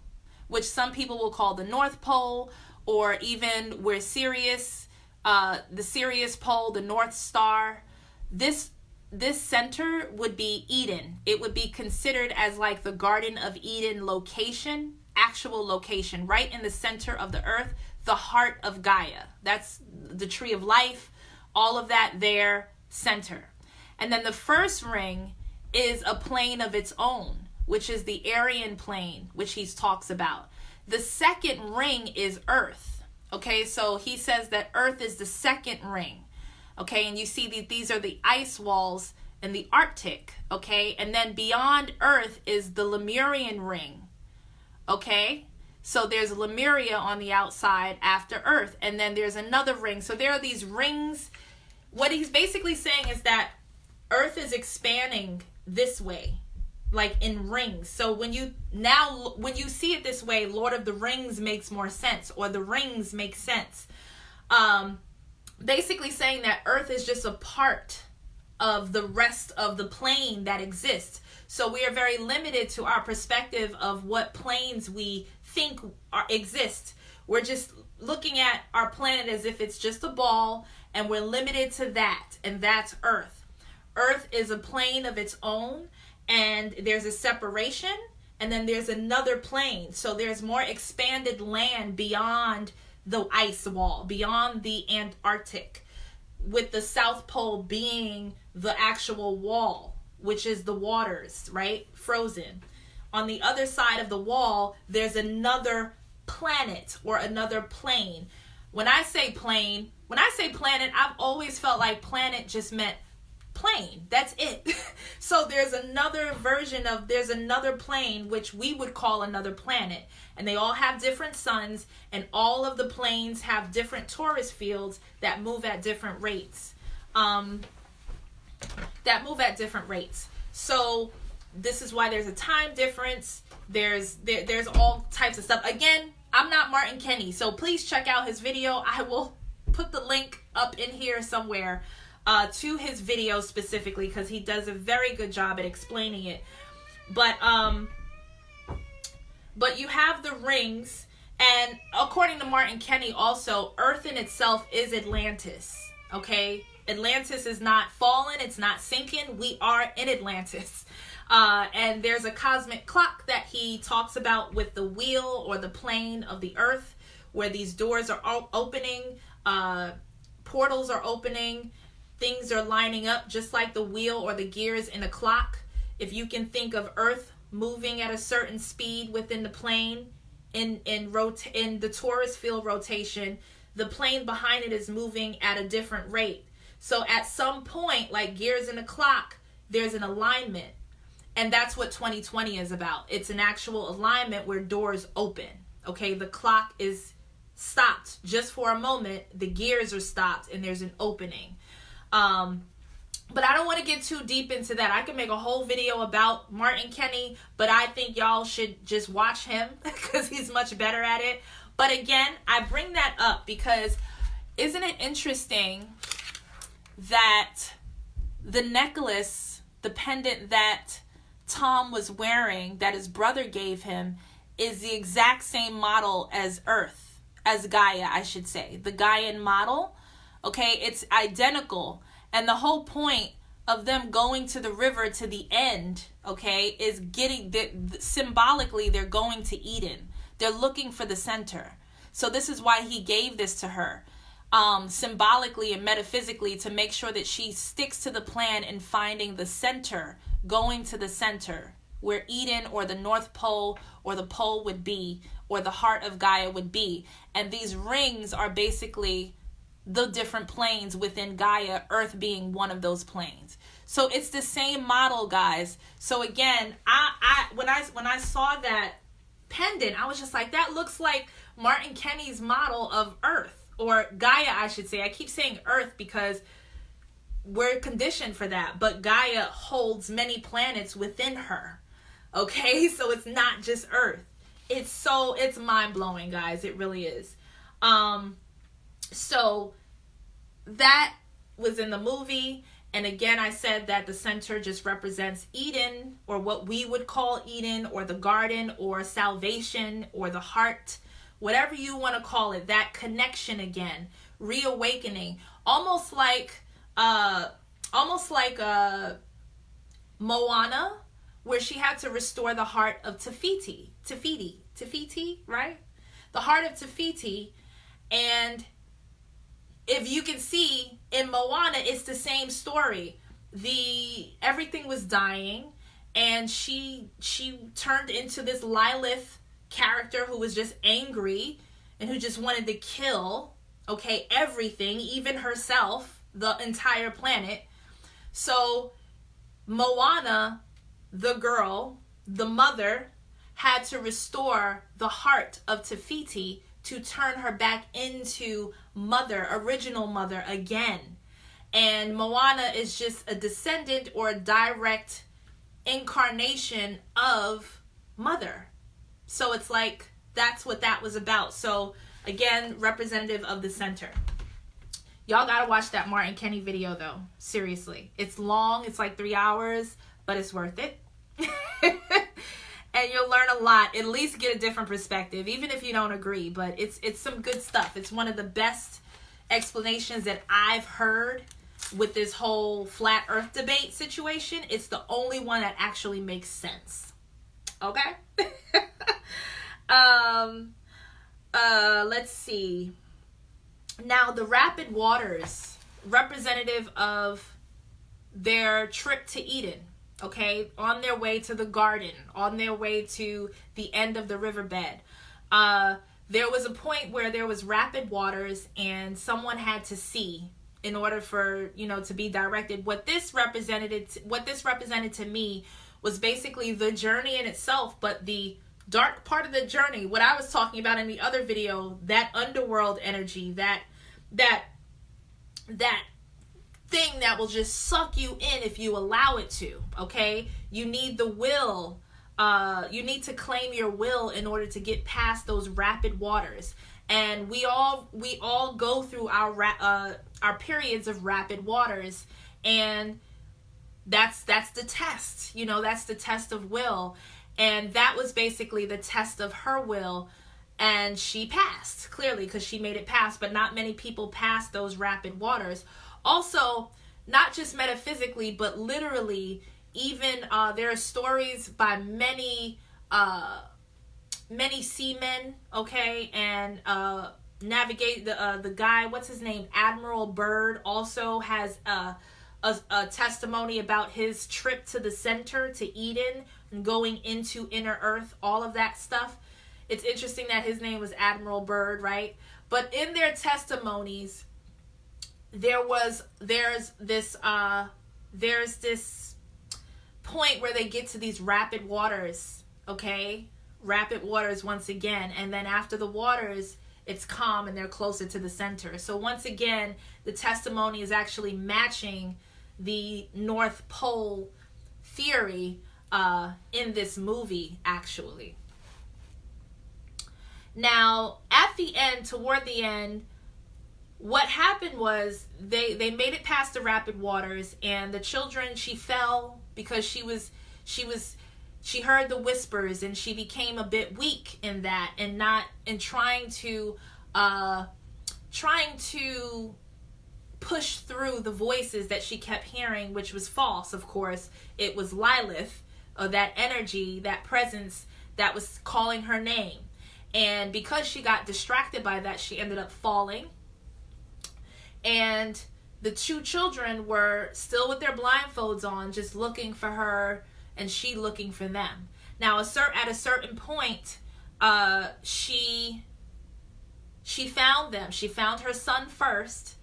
which some people will call the North Pole, or even where Sirius, the Sirius pole, the North Star. This center would be Eden. It would be considered as like the Garden of Eden location, actual location, right in the center of the earth, the heart of Gaia. That's the tree of life, all of that there, center. And then the first ring is a plane of its own, which is the Aryan plane, which he talks about. The second ring is Earth. Okay, so he says that Earth is the second ring. Okay, and you see that these are the ice walls in the Arctic. Okay, and then beyond Earth is the Lemurian ring. Okay, so there's Lemuria on the outside after Earth, and then there's another ring. So there are these rings. What he's basically saying is that Earth is expanding this way, like in rings. So when you see it this way, Lord of the Rings makes more sense, or the rings make sense. Basically saying that Earth is just a part of the rest of the plane that exists. So we are very limited to our perspective of what planes we think exist. We're just looking at our planet as if it's just a ball, and we're limited to that, and that's Earth. Earth is a plane of its own, and there's a separation, and then there's another plane. So there's more expanded land beyond the ice wall, beyond the Antarctic, with the South Pole being the actual wall, which is the waters, right? Frozen. On the other side of the wall, there's another planet or another plane. When I say planet, I've always felt like planet just meant plane. That's it. So there's another plane, which we would call another planet. And they all have different suns, and all of the planes have different torus fields that move at different rates. So this is why there's a time difference. There's all types of stuff. Again, I'm not Martin Kenny, so please check out his video. I will put the link up in here somewhere to his video specifically, because he does a very good job at explaining it. But you have the rings, and according to Martin Kenny also, Earth in itself is Atlantis. Okay? Atlantis is not fallen, it's not sinking. We are in Atlantis. And there's a cosmic clock that he talks about with the wheel or the plane of the earth, where these doors are all opening, portals are opening, things are lining up just like the wheel or the gears in a clock. If you can think of Earth moving at a certain speed within the plane in the torus field rotation, the plane behind it is moving at a different rate. So at some point, like gears in a clock, there's an alignment. And that's what 2020 is about. It's an actual alignment where doors open. Okay, the clock is stopped just for a moment. The gears are stopped and there's an opening. But I don't want to get too deep into that. I can make a whole video about Martin Kenny, but I think y'all should just watch him because he's much better at it. But again, I bring that up because isn't it interesting that the necklace, the pendant that Tom was wearing, that his brother gave him, is the exact same model as Earth, as Gaia, I should say. The Gaian model, okay, it's identical. And the whole point of them going to the river to the end, okay, is symbolically they're going to Eden. They're looking for the center. So this is why he gave this to her, symbolically and metaphysically, to make sure that she sticks to the plan in finding the center, going to the center, where Eden or the North Pole or the pole would be, or the heart of Gaia would be. And these rings are basically the different planes within Gaia, Earth being one of those planes. So it's the same model, guys. So again, when I saw that pendant, I was just like, that looks like Martin Kenny's model of Earth, or Gaia, I should say. I keep saying Earth because we're conditioned for that, but Gaia holds many planets within her. Okay, so it's not just Earth. It's mind-blowing, guys. It really is. So that was in the movie. And again, I said that the center just represents Eden, or what we would call Eden, or the garden, or salvation, or the heart, whatever you want to call it. That connection again, reawakening, almost like Moana, where she had to restore the heart of Tafiti, right? The heart of Tafiti. And if you can see in Moana, it's the same story. Everything was dying, and she turned into this Lilith character who was just angry and who just wanted to kill, okay, everything, even herself, the entire planet. So Moana, the girl, the mother, had to restore the heart of Tafiti to turn her back into mother, original mother again. And Moana is just a descendant or a direct incarnation of mother. So it's like, that's what that was about. So again, representative of the center. Y'all gotta watch that Martin Kenny video though. Seriously. It's long, it's like 3 hours, but it's worth it. And you'll learn a lot, at least get a different perspective, even if you don't agree. But it's some good stuff. It's one of the best explanations that I've heard with this whole flat earth debate situation. It's the only one that actually makes sense. Okay? Let's see. Now, the rapid waters, representative of their trip to Eden. Okay, on their way to the garden, on their way to the end of the riverbed. There was a point where there was rapid waters, and someone had to see in order for, to be directed. What this represented to me was basically the journey in itself, but the dark part of the journey, what I was talking about in the other video, that underworld energy, that thing that will just suck you in if you allow it to. Okay, you need the will. You need to claim your will in order to get past those rapid waters. And we all go through our periods of rapid waters, and that's the test. That's the test of will. And that was basically the test of her will, and she passed clearly because she made it past. But not many people pass those rapid waters. Also, not just metaphysically, but literally, even there are stories by many seamen, okay, and navigate the guy, what's his name, Admiral Byrd, also has a testimony about his trip to the center, to Eden, and going into inner earth, all of that stuff. It's interesting that his name was Admiral Byrd, right? But in their testimonies, there's this point where they get to these rapid waters, okay? Rapid waters once again, and then after the waters, it's calm and they're closer to the center. So once again, the testimony is actually matching the North Pole theory in this movie, actually. Now, at the end, toward the end, what happened was they made it past the rapid waters, and the children, she fell because she heard the whispers, and she became a bit weak in that, and trying to push through the voices that she kept hearing, which was false, of course. It was Lilith, that energy, that presence that was calling her name. And because she got distracted by that, she ended up falling. And the two children were still with their blindfolds on, just looking for her, and she looking for them. Now, at a certain point, she found them. She found her son first,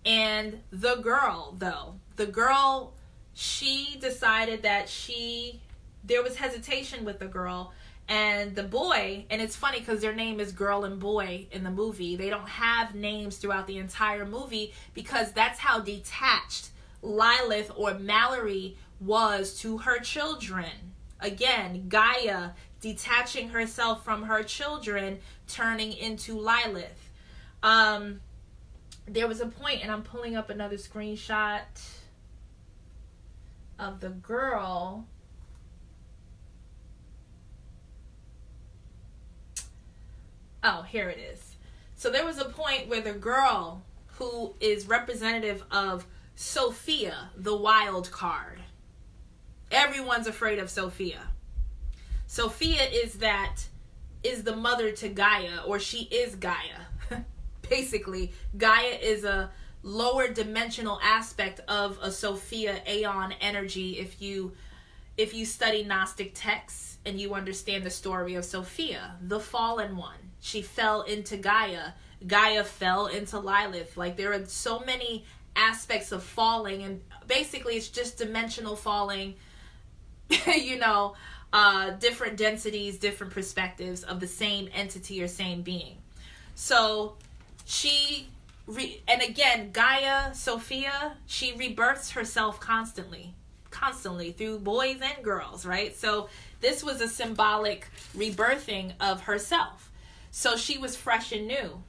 and the girl, she decided that there was hesitation with the girl. And the boy, and it's funny because their name is girl and boy in the movie. They don't have names throughout the entire movie because that's how detached Lilith or Mallory was to her children. Again, Gaia detaching herself from her children, turning into Lilith. there was a point, and I'm pulling up another screenshot of the girl. Oh, here it is. So there was a point where the girl who is representative of Sophia, the wild card. Everyone's afraid of Sophia. Sophia is the mother to Gaia, or she is Gaia. Basically, Gaia is a lower dimensional aspect of a Sophia Aeon energy. If you study Gnostic texts and you understand the story of Sophia, the fallen one, she fell into Gaia. Gaia fell into Lilith. Like, there are so many aspects of falling, and basically it's just dimensional falling. Different densities, different perspectives of the same entity or same being. So and again, Gaia, Sophia, she rebirths herself constantly through boys and girls, right? So this was a symbolic rebirthing of herself. So she was fresh and new.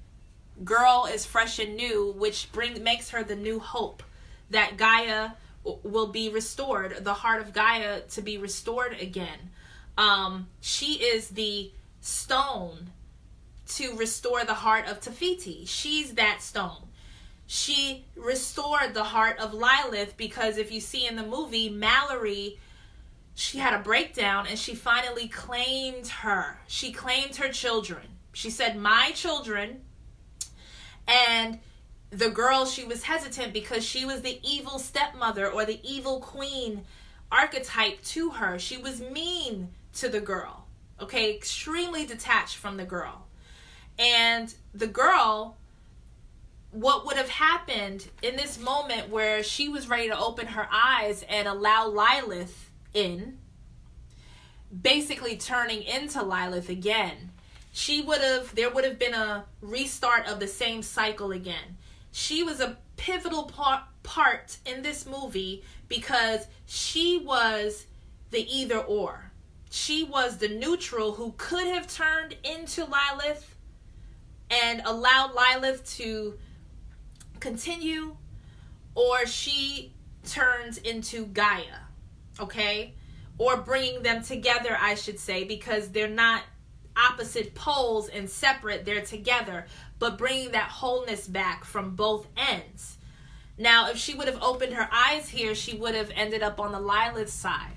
Girl is fresh and new, which makes her the new hope that Gaia will be restored, the heart of Gaia to be restored again. She is the stone to restore the heart of Tafiti. She's that stone. She restored the heart of Lilith, because if you see in the movie, Mallory, she had a breakdown and she finally claimed her. She claimed her children. She said, my children. And the girl, she was hesitant because she was the evil stepmother or the evil queen archetype to her. She was mean to the girl, okay? Extremely detached from the girl. And the girl, what would have happened in this moment where she was ready to open her eyes and allow Lilith in, basically turning into Lilith again, there would have been a restart of the same cycle again. She was a pivotal part in this movie because she was the either or. She was the neutral who could have turned into Lilith and allowed Lilith to continue, or she turns into Gaia, okay? Or bringing them together, I should say, because they're not opposite poles and separate, they're together, but bringing that wholeness back from both ends. Now, if she would have opened her eyes here, she would have ended up on the Lilith side.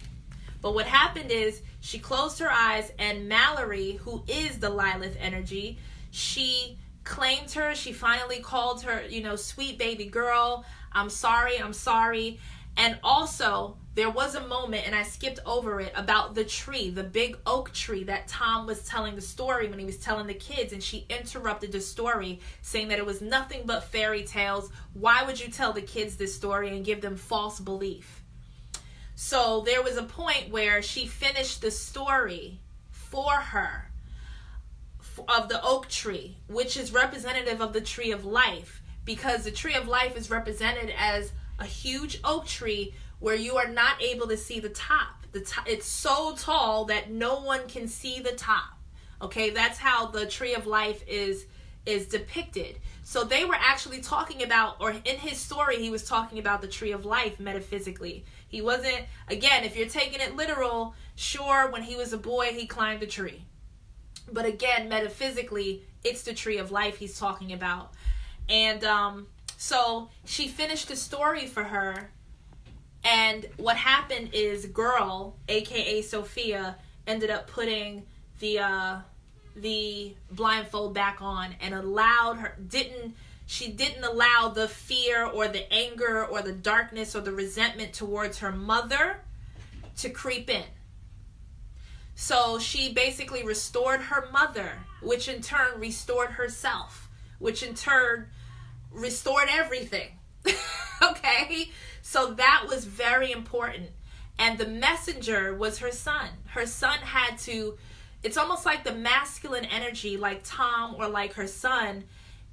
But what happened is she closed her eyes, and Mallory, who is the Lilith energy, she claimed her. She finally called her, sweet baby girl. I'm sorry. And also, there was a moment, and I skipped over it, about the tree, the big oak tree that Tom was telling the story when he was telling the kids, and she interrupted the story saying that it was nothing but fairy tales. Why would you tell the kids this story and give them false belief? So there was a point where she finished the story for her of the oak tree, which is representative of the tree of life, because the tree of life is represented as a huge oak tree where you are not able to see the top. It's so tall that no one can see the top. Okay, that's how the tree of life is depicted. So they were actually talking about, or in his story, he was talking about the tree of life metaphysically. He wasn't, again, if you're taking it literal, sure, when he was a boy, he climbed a tree. But again, metaphysically, it's the tree of life he's talking about. And so she finished the story for her. And what happened is Girl, aka Sophia, ended up putting the blindfold back on and she didn't allow the fear or the anger or the darkness or the resentment towards her mother to creep in. So she basically restored her mother, which in turn restored herself, which in turn restored everything. Okay? So that was very important. And the messenger was her son. Her son had to, it's almost like the masculine energy, like Tom or like her son,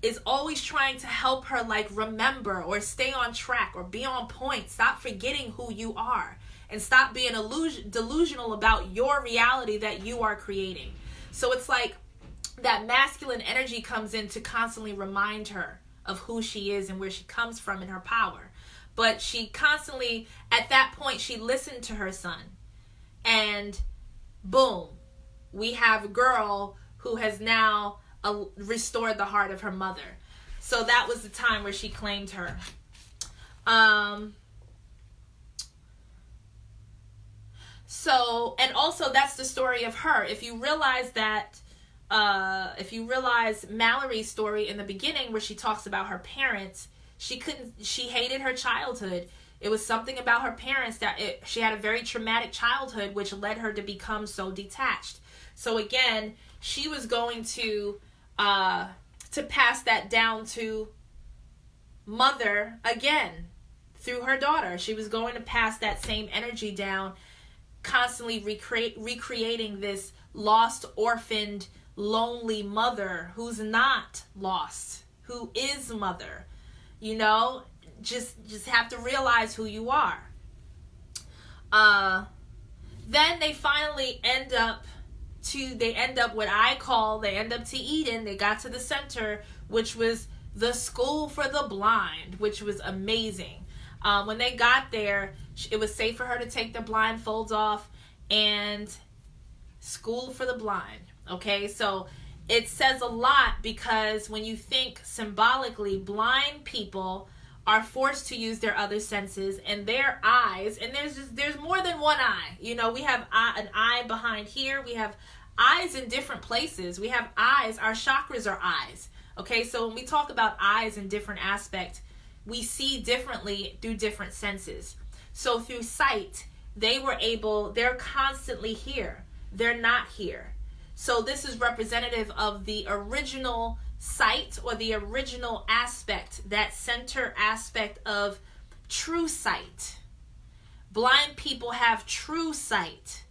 is always trying to help her, like, remember or stay on track or be on point. Stop forgetting who you are. And stop being delusional about your reality that you are creating. So it's like that masculine energy comes in to constantly remind her of who she is and where she comes from and her power. But she constantly, at that point, she listened to her son. And boom, we have a girl who has now restored the heart of her mother. So that was the time where she claimed her. So, and also that's the story of her. If you realize Mallory's story in the beginning where she talks about her parents, she hated her childhood. It was something about her parents she had a very traumatic childhood, which led her to become so detached. So again, she was going to pass that down to mother again through her daughter. She was going to pass that same energy down, constantly recreating this lost, orphaned, lonely mother who's not lost, who is mother. You know, just have to realize who you are. Then they finally end up to Eden. They got to the center, which was the school for the blind, which was amazing. When they got there, it was safe for her to take the blindfolds off, and school for the blind. Okay, so it says a lot, because when you think symbolically, blind people are forced to use their other senses, and their eyes, and there's more than one eye. You know, we have an eye behind here. We have eyes in different places. We have eyes. Our chakras are eyes. Okay, so when we talk about eyes in different aspects, we see differently through different senses. So through sight, they're constantly here. They're not here. So this is representative of the original sight, or the original aspect, that center aspect of true sight. Blind people have true sight,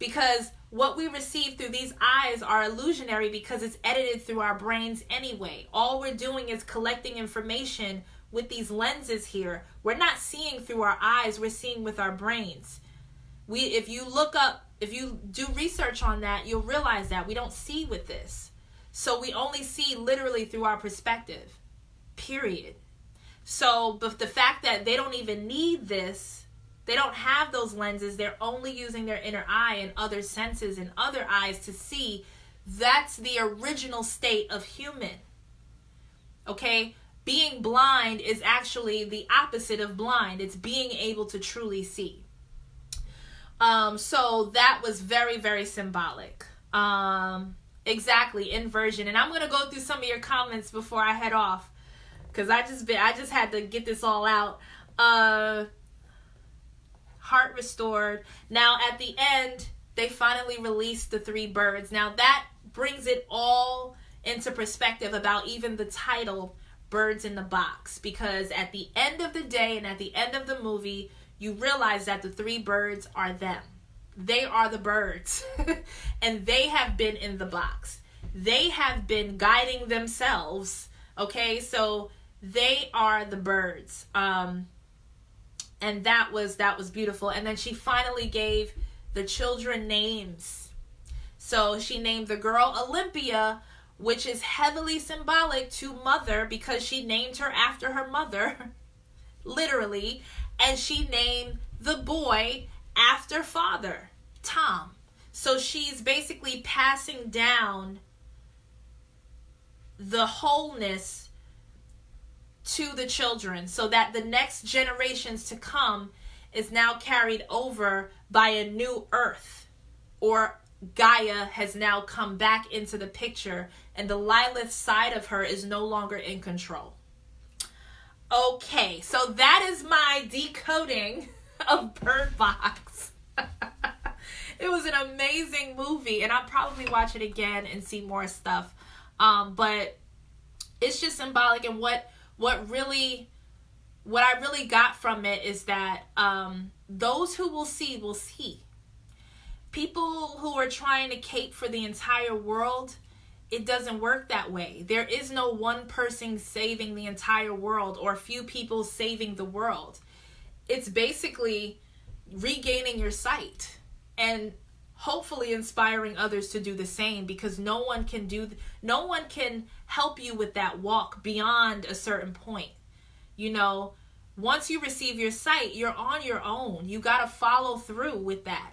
because what we receive through these eyes are illusionary, because it's edited through our brains anyway. All we're doing is collecting information with these lenses here. We're not seeing through our eyes, we're seeing with our brains. If you do research on that, you'll realize that we don't see with this. So we only see literally through our perspective, period. So, but the fact that they don't even need this, they don't have those lenses, they're only using their inner eye and other senses and other eyes to see, that's the original state of human. Okay? Being blind is actually the opposite of blind. It's being able to truly see. So that was very, very symbolic. Exactly, inversion. And I'm going to go through some of your comments before I head off, because I just had to get this all out. Heart restored. Now at the end, they finally released the 3 birds. Now that brings it all into perspective about even the title, Birds in the Box, because at the end of the day and at the end of the movie, you realize that the 3 birds are them. They are the birds. And they have been in the box. They have been guiding themselves. Okay, so they are the birds. And that was beautiful. And then she finally gave the children names. So she named the girl Olympia, which is heavily symbolic to mother, because she named her after her mother, literally. And she named the boy after father, Tom. So she's basically passing down the wholeness to the children, so that the next generations to come is now carried over by a new earth, or Gaia has now come back into the picture, and the Lilith side of her is no longer in control. Okay, so that is my decoding of Bird Box. It was an amazing movie, and I'll probably watch it again and see more stuff. But it's just symbolic, and what I really got from it is that those who will see. People who are trying to cape for the entire world, it doesn't work that way. There is no one person saving the entire world, or few people saving the world. It's basically regaining your sight and hopefully inspiring others to do the same, because no one can help you with that walk beyond a certain point. You know, once you receive your sight, you're on your own. You got to follow through with that.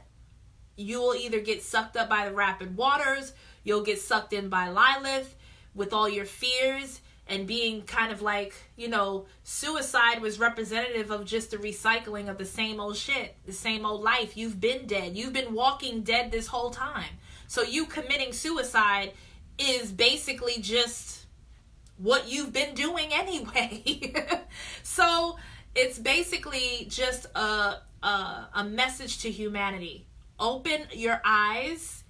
You will either get sucked up by the rapid waters, you'll get sucked in by Lilith with all your fears, and being kind of like, you know, suicide was representative of just the recycling of the same old shit, the same old life. You've been dead. You've been walking dead this whole time. So you committing suicide is basically just what you've been doing anyway. So it's basically just a message to humanity. Open your eyes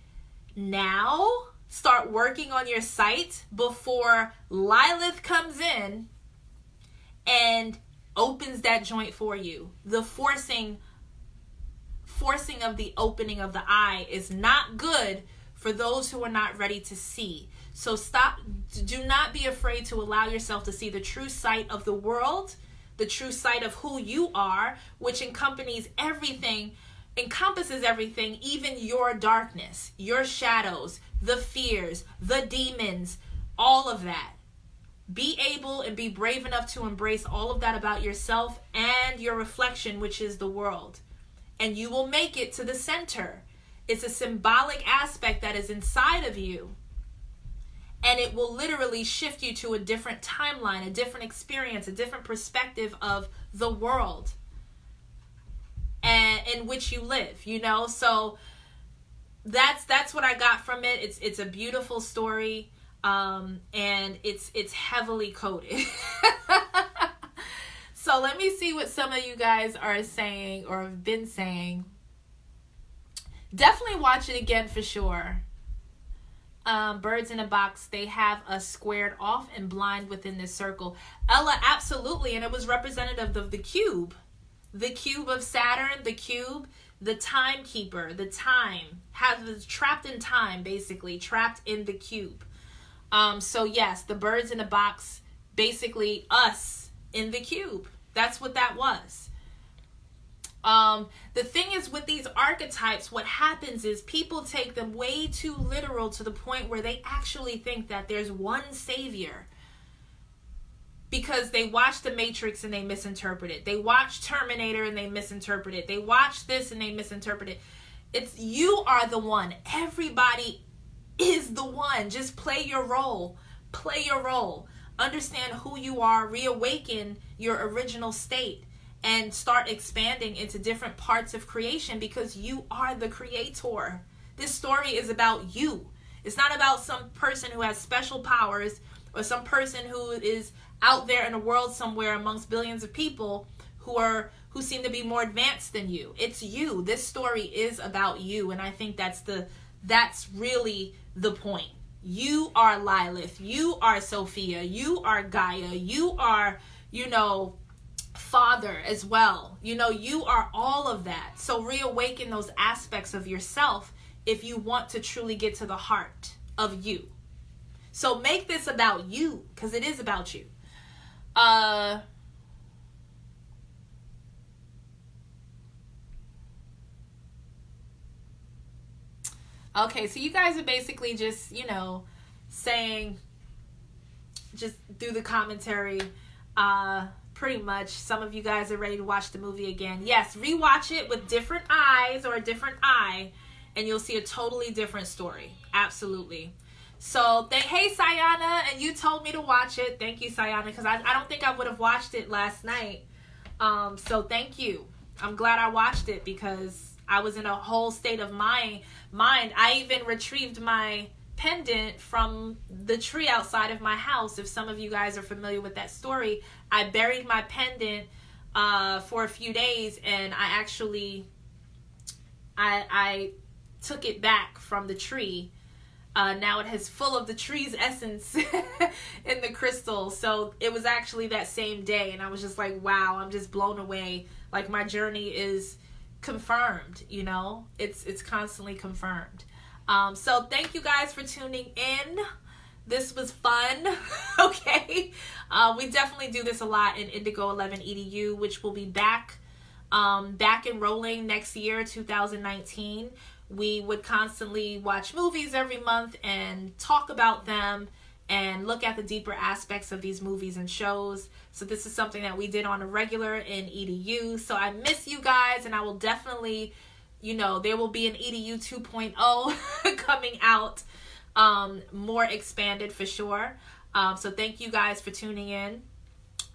now. Start working on your sight before Lilith comes in and opens that joint for you. The forcing of the opening of the eye is not good for those who are not ready to see. So do not be afraid to allow yourself to see the true sight of the world, the true sight of who you are, which encompasses everything, even your darkness, your shadows, the fears, the demons, all of that. Be able and be brave enough to embrace all of that about yourself and your reflection, which is the world. And you will make it to the center. It's a symbolic aspect that is inside of you. And it will literally shift you to a different timeline, a different experience, a different perspective of the world and in which you live, you know? So that's what I got from it. It's a beautiful story, and it's heavily coded. So let me see what some of you guys are saying or have been saying. Definitely watch it again for sure. Birds in a Box, they have us squared off and blind within this circle. Ella, absolutely, and it was representative of the cube. The cube of Saturn, the cube, the timekeeper, the time, trapped in time, basically, trapped in the cube. So yes, the birds in a box, basically us in the cube. That's what that was. The thing is with these archetypes, what happens is people take them way too literal to the point where they actually think that there's one savior. Because they watch The Matrix and they misinterpret it. They watch Terminator and they misinterpret it. They watch this and they misinterpret it. It's you are the one. Everybody is the one. Just play your role. Play your role. Understand who you are. Reawaken your original state. And start expanding into different parts of creation, because you are the creator. This story is about you. It's not about some person who has special powers or some person who is out there in the world somewhere amongst billions of people who seem to be more advanced than you. It's you. This story is about you, and I think that's really the point. You are Lilith. You are Sophia. You are Gaia. You are, Father as well. You are all of that. So reawaken those aspects of yourself if you want to truly get to the heart of you. So make this about you, because it is about you. Okay, so you guys are basically just, saying, just through the commentary, pretty much, some of you guys are ready to watch the movie again. Yes, rewatch it with different eyes or a different eye, and you'll see a totally different story. Absolutely. So, hey, Sayana, and you told me to watch it. Thank you, Sayana, because I don't think I would have watched it last night. So, thank you. I'm glad I watched it because I was in a whole state of mind. I even retrieved my pendant from the tree outside of my house. If some of you guys are familiar with that story, I buried my pendant for a few days, and I actually I took it back from the tree. Now it has full of the tree's essence in the crystal. So it was actually that same day, and I was just like, wow, I'm just blown away. Like, my journey is confirmed, it's constantly confirmed. So thank you guys for tuning in. This was fun. Okay. We definitely do this a lot in Indigo 11 EDU, which will be back and rolling next year, 2019. we would constantly watch movies every month and talk about them and look at the deeper aspects of these movies and shows. So this is something that we did on a regular in EDU. So I miss you guys, and I will definitely, there will be an EDU 2.0 coming out, more expanded for sure. So thank you guys for tuning in.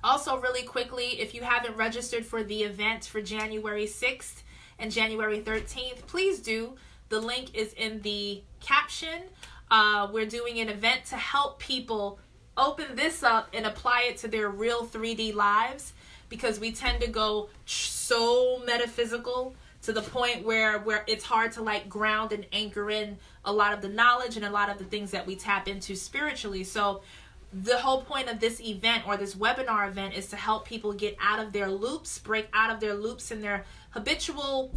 Also, really quickly, if you haven't registered for the event for January 6th and January 13th, please do. The link is in the caption. We're doing an event to help people open this up and apply it to their real 3D lives, because we tend to go so metaphysical to the point where it's hard to like ground and anchor in a lot of the knowledge and a lot of the things that we tap into spiritually. So the whole point of this event, or this webinar event, is to help people get out of their loops, break out of their loops in their habitual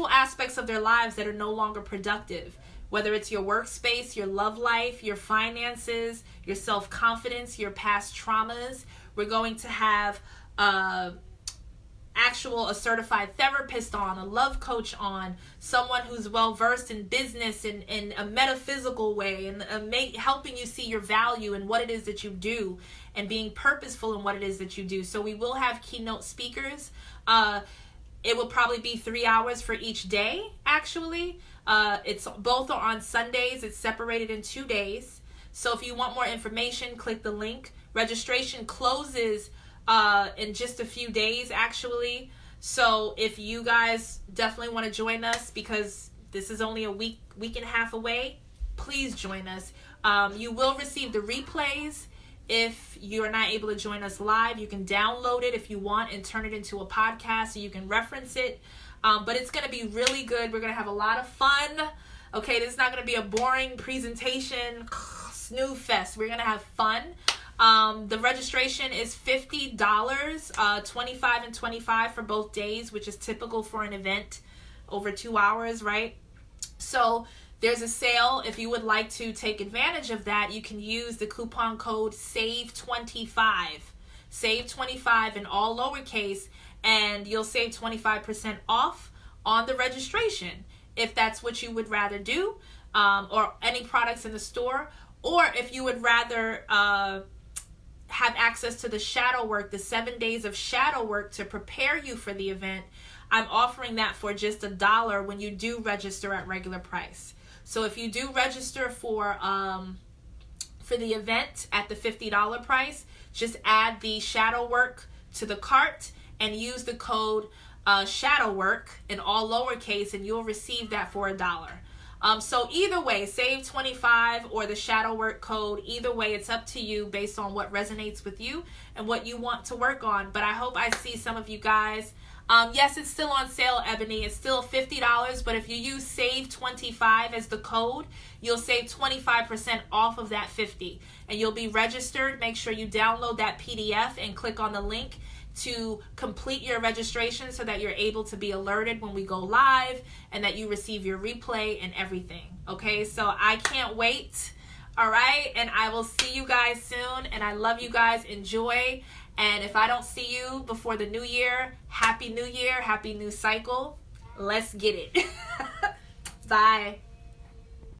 aspects of their lives that are no longer productive. Whether it's your workspace, your love life, your finances, your self-confidence, your past traumas. We're going to have a certified therapist on, a love coach on, someone who's well-versed in business in a metaphysical way, and helping you see your value and what it is that you do, and being purposeful in what it is that you do. So we will have keynote speakers. It will probably be 3 hours for each day, actually. It's both are on Sundays. It's separated in 2 days. So if you want more information, click the link. Registration closes in just a few days, actually. So if you guys definitely want to join us, because this is only a week and a half away, please join us. You will receive the replays. If you're not able to join us live, you can download it if you want and turn it into a podcast so you can reference it. But it's going to be really good. We're going to have a lot of fun. Okay, this is not going to be a boring presentation snooze fest. We're going to have fun. The registration is $50, $25 and $25 for both days, which is typical for an event over 2 hours, right? So there's a sale. If you would like to take advantage of that, you can use the coupon code SAVE25. SAVE25 in all lowercase, and you'll save 25% off on the registration if that's what you would rather do, or any products in the store. Or if you would rather have access to the shadow work, the 7 days of shadow work to prepare you for the event, I'm offering that for just $1 when you do register at regular price. So if you do register for the event at the $50 price, just add the shadow work to the cart and use the code shadow work in all lowercase, and you'll receive that for $1. So either way, save 25 or the shadow work code, either way, it's up to you based on what resonates with you and what you want to work on. But I hope I see some of you guys. Yes, it's still on sale, Ebony. It's still $50, but if you use save 25 as the code, you'll save 25% off of that $50, and you'll be registered. Make sure you download that PDF and click on the link to complete your registration so that you're able to be alerted when we go live and that you receive your replay and everything. Okay, so I can't wait. All right, and I will see you guys soon, and I love you guys. Enjoy. And if I don't see you before the new year, Happy New Year, Happy New Cycle. Let's get it. Bye.